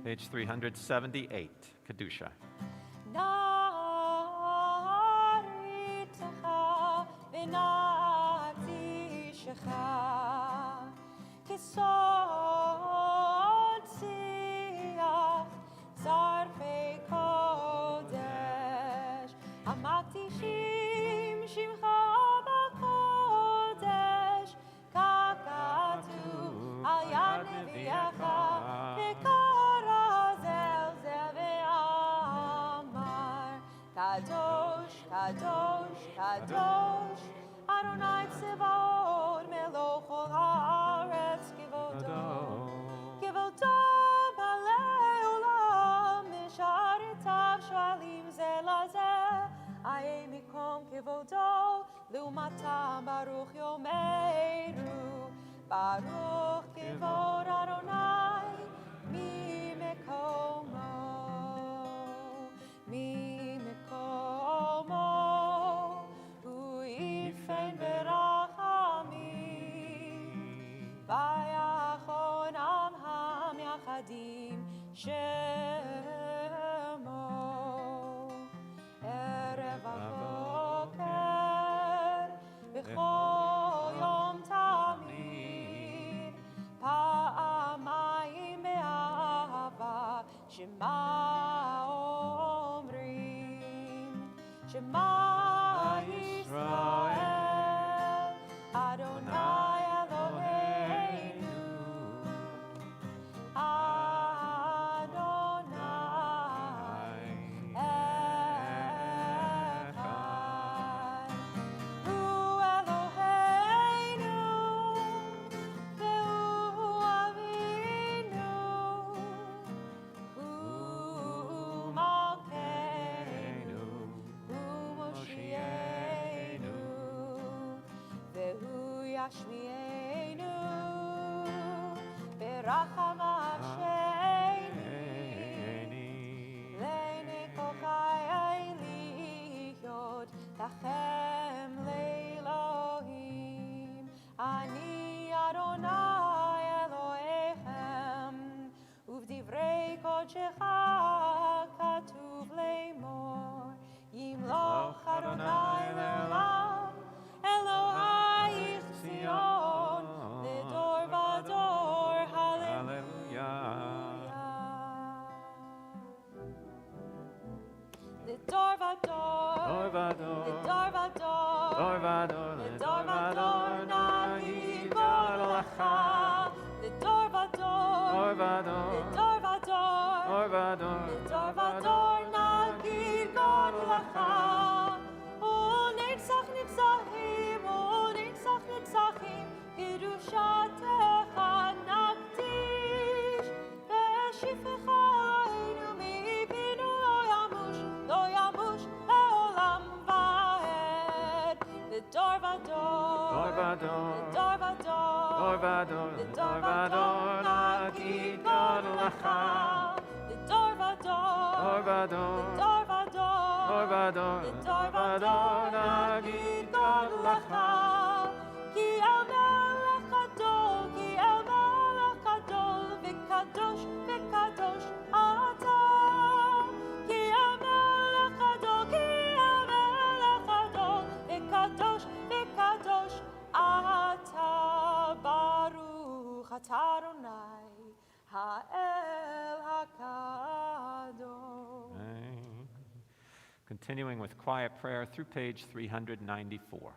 Page 378, Kedusha. נעריתך ונעתישך כסוד שיח שרפי קודש המקדישים שמך בקודש ככתוב על יד נביאך וקרא זלזל ואמר קדוש קדוש קדוש אדוני צבאות מלוך כל הארץ כבודו כבודו מלא עולם משרתיו שואלים זה לזה איה מקום כבודו לעומתם ברוך יאמרו ברוך כבוד אדוני ממקומו הוא יפן ברחמים ויחונם המייחדים שמו ערב הבוקר בכל יום תמיד פעמיים באהבה שמה אומרים שמה ישראל אדוני אלוהינו אדוני אחד הוא אלוהינו והוא אבינו הוא מלכנו הוא מושיענו והוא ישמיענו ברחמיו שני לעיני כל חיי להיות לכם לאלוהים אני אדוני אלוהיכם ובדברי קודשך כתוב לאמור ימלוך אדוני לעולם אלוהיך ציון לדור ודור הללויה לדור ודור לדור ודור לדור ודור נגיד כל לך לדור ודור לדור ודור לדור ודור נגיד כל לך ונצח נצחים ונצח נצחים קדושתך נקדיש ושפך אלוהינו מפינו לא ימוש לעולם ועד לדור ודור לדור ודור לדור ודור נגיד כל לך לדור ודור לדור ודור נגיד כל לך כי אל מלך גדול כי אל מלך גדול וקדוש וקדוש אתה כי אל מלך גדול כי אל מלך גדול וקדוש וקדוש אתה ברוך אתה אדוני האל הקדוש. Continuing with quiet prayer through page 394.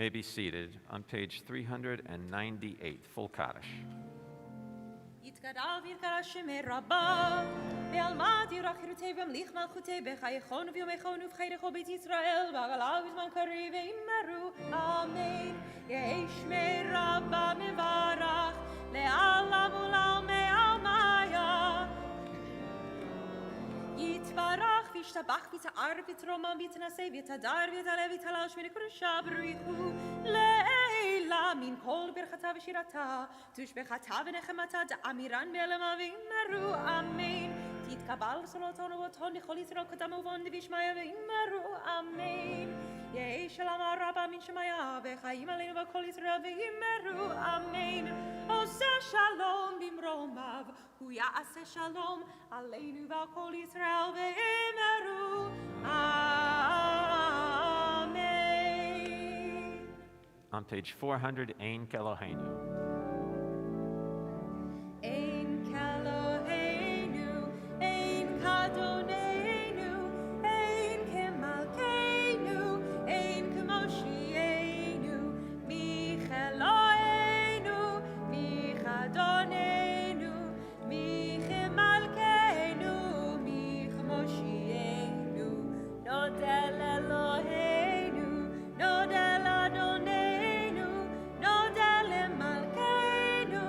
may be seated on page 398, full Kaddish. יתגדל ויתגדל שמי רבה, בעלמד ירח חירותי והמליך מלכותי, בחייכון וביומכון ובחייכו בית ישראל, בעגלה ובזמן קריב ואמרו אמן. יהי שמי רבה מברך, לעלם ולעלמי עלמיה. יתברך וישתבח ויתער ויתרומם ויתנשא ויתהדר ויתעלה ויתהלל שמי קודשה בריחו לעילה מן כל ברכתה ושירתה תושבחתה ונחמתה דאמירן בעלמה ואמרו אמן. תתקבל סולותון ובותון לכל ישראל קדם ובון וישמעיה ואמרו אמן. יהי שלום הרבה מן שמיה וחיים עלינו וכל ישראל ואמרו אמן. עושה שלום במרומיו הוא יעשה שלום עלינו ועל כל ישראל ואמרו אמן. On page 400, Ein Keloheinu. Ein Keloheinu, Ein Kadonenu, Ein Kemalkeinu, Ein Kemoshienu, Micheloheinu, Michadonenu, Michemalkeinu, Michemoshienu, Nodel Eloheinu, Nodel Adonenu, Nodel Malkeinu,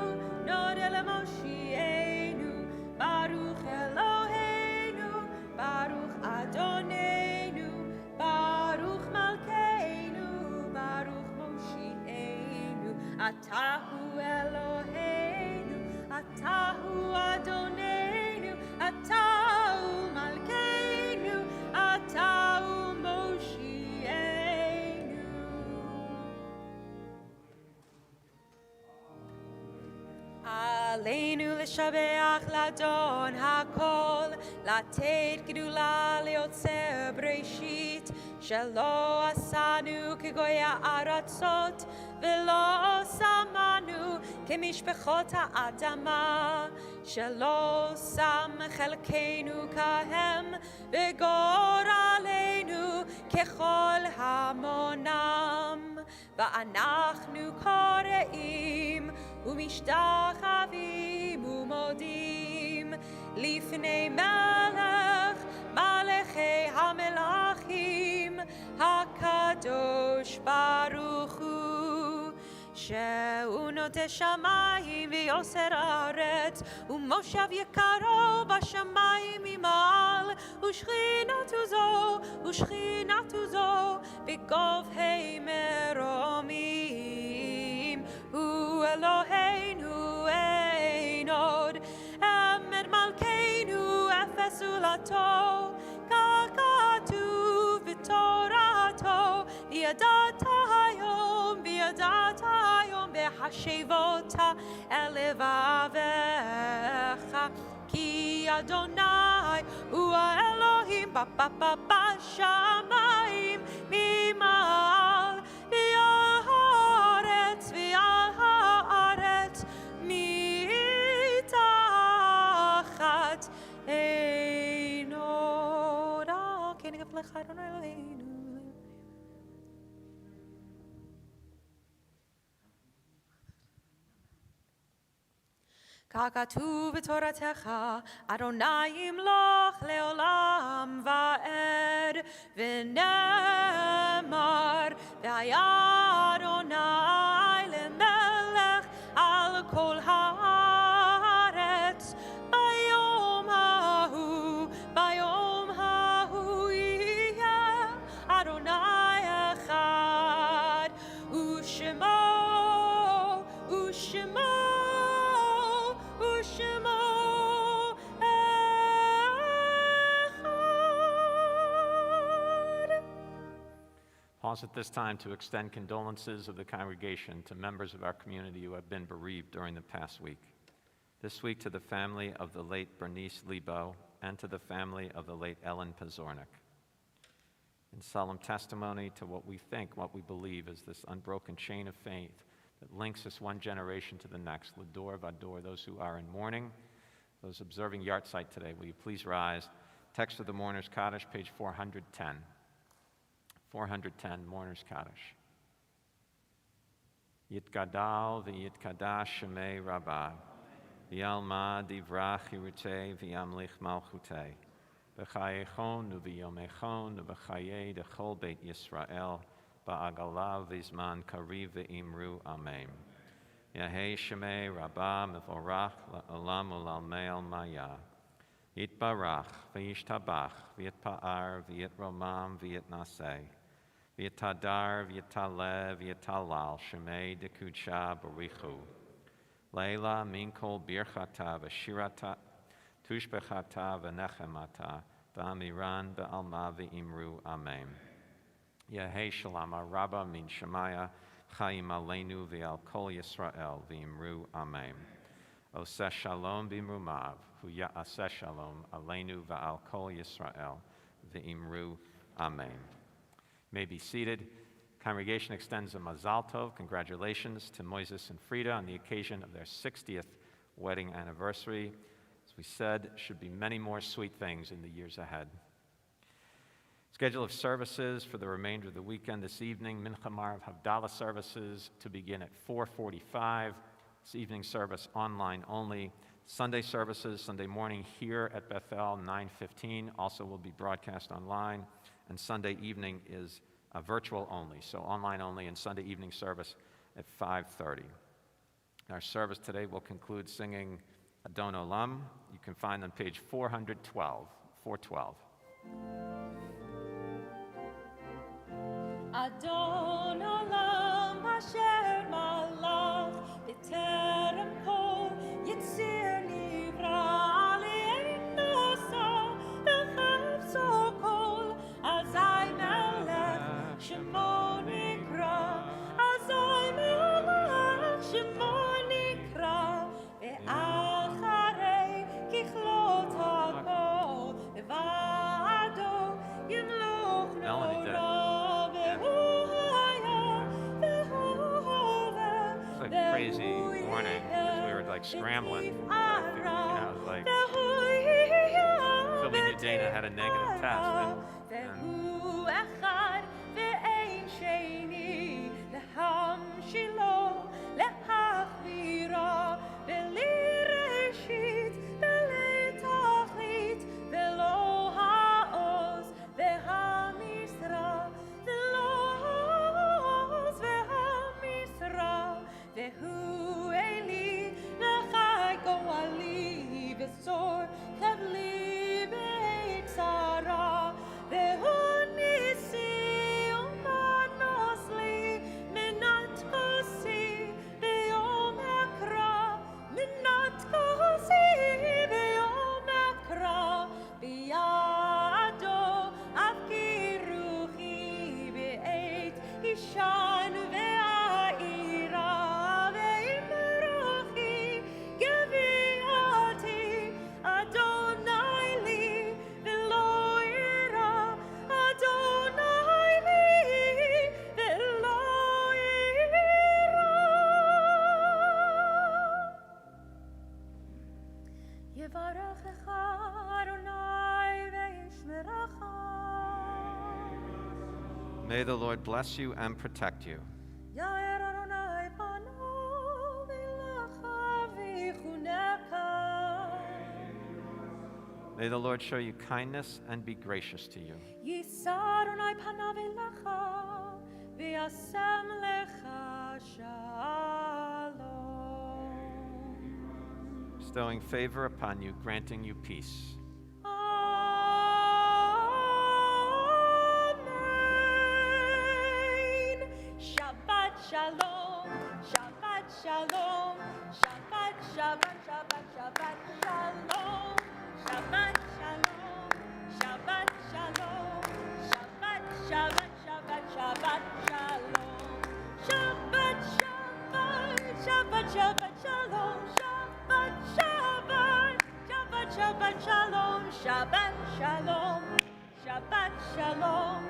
Nodel Moshienu, Baruch Eloheinu, Baruch Adonenu, Baruch Malkeinu, Baruch Moshienu, Atahu Eloheinu, Atahu Adonenu, Atahu Malkeinu, Atahu Moshienu. עלינו לשבח לאדון הכל, לתת גדולה ליוצר בראשית, שלא עשנו כגויי הארצות, ולא שמנו כמשפחות האדמה, שלא שם חלקנו כהם, וגורלנו ככל המונם. ואנחנו קוראים ומשתחווים ומודים לפני מלך מלכי המלכים הקדוש ברוך הוא, שהוא נוטה שמיים ויוסר הארץ, ומושב יקרו בשמיים ממעל, ושכינתו זו בגובהי מרומים. הוא אלוהינו אין עוד, אמת מלכנו אפס זולתו, כך כתוב בתורתו, וידעת היום בהשבות אל לבביך, כי אדוני הוא האלוהים בשמיים ממעל, ועל הארץ מתחת אין עוד. כן יגף לך אדוני אלוהינו. ככתוב בתורתך, אדוני ימלוך לעולם ועד, ונאמר, והיה אדוני למלך על כל הארץ. ביום ההוא יהיה אדוני אחד, ושמו Pause at this time to extend condolences of the congregation to members of our community who have been bereaved during the past week. This week to the family of the late Bernice Lebo and to the family of the late Ellen Pazornik. In solemn testimony to what we believe is this unbroken chain of faith that links us one generation to the next, L'dor Vador, those who are in mourning, those observing Yartzeit today, will you please rise? Text of the Mourner's Kaddish, page 410. 410, Mourner's Kaddish. Yitgadal v'yitkadash shemei Rabbah. V'yalma divrach yirutei v'yamlich malchutei. V'chayechon u'v'yomechon u'v'chayei dechol beit Yisrael ba'agalav v'zman kariv v'imru amen. Yahei shemei Rabbah mevorach la'olam u'lalmei maya. Yitbarach v'yishtabach v'yitpa'ar v'yitromam v'yitnaseh. V'yitadar v'yitaleh v'yitalal shemei dekudsha barichu. Leila minkol birchata v'shirata tushbechata v'nechemata v'amiran be'alma v'imru amen. Yehei shalom rabba min shemaya chaim aleinu v'al kol Yisrael v'imru amen. Oseh shalom b'imrumav hu ya'aseh shalom aleinu v'al kol Yisrael v'imru amen. May be seated. Congregation extends a mazal tov, congratulations to Moises and Frida on the occasion of their 60th wedding anniversary. As we said, should be many more sweet things in the years ahead. Schedule of services for the remainder of the weekend this evening: Mincha Marav Havdalah services to begin at 4:45. This evening service online only. Sunday services, Sunday morning here at Bethel, 9:15, also will be broadcast online. And Sunday evening is virtual only, so online only, and Sunday evening service at 5:30. Our service today will conclude singing Adon Olam. You can find on page 412. Adon Olam asher malach b'terem kol yitzir nivra aleinu sa b'chavso kol azay melech shemo nikra azay melech shemo nikra ve'acharei kichlot hakol v'vado yimloch Melanie did it. Crazy morning because we were like scrambling. It was like Philly knew Dana had a negative test. May the Lord bless you and protect you. May the Lord show you kindness and be gracious to you. Bestowing favor upon you, granting you peace. Shalom, Shabbat Shalom, Shabbat, Shabbat, Shabbat, Shabbat Shalom, Shabbat Shalom, Shabbat Shalom, Shabbat, Shabbat, Shabbat, Shabbat Shalom, Shabbat, Shabbat, Shabbat, Shabbat Shalom, Shabbat, Shabbat, Shabbat, Shabbat Shalom, Shabbat Shalom, Shabbat Shalom,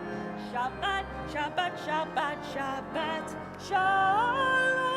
Shabbat, Shabbat, Shabbat, Shabbat Shalom.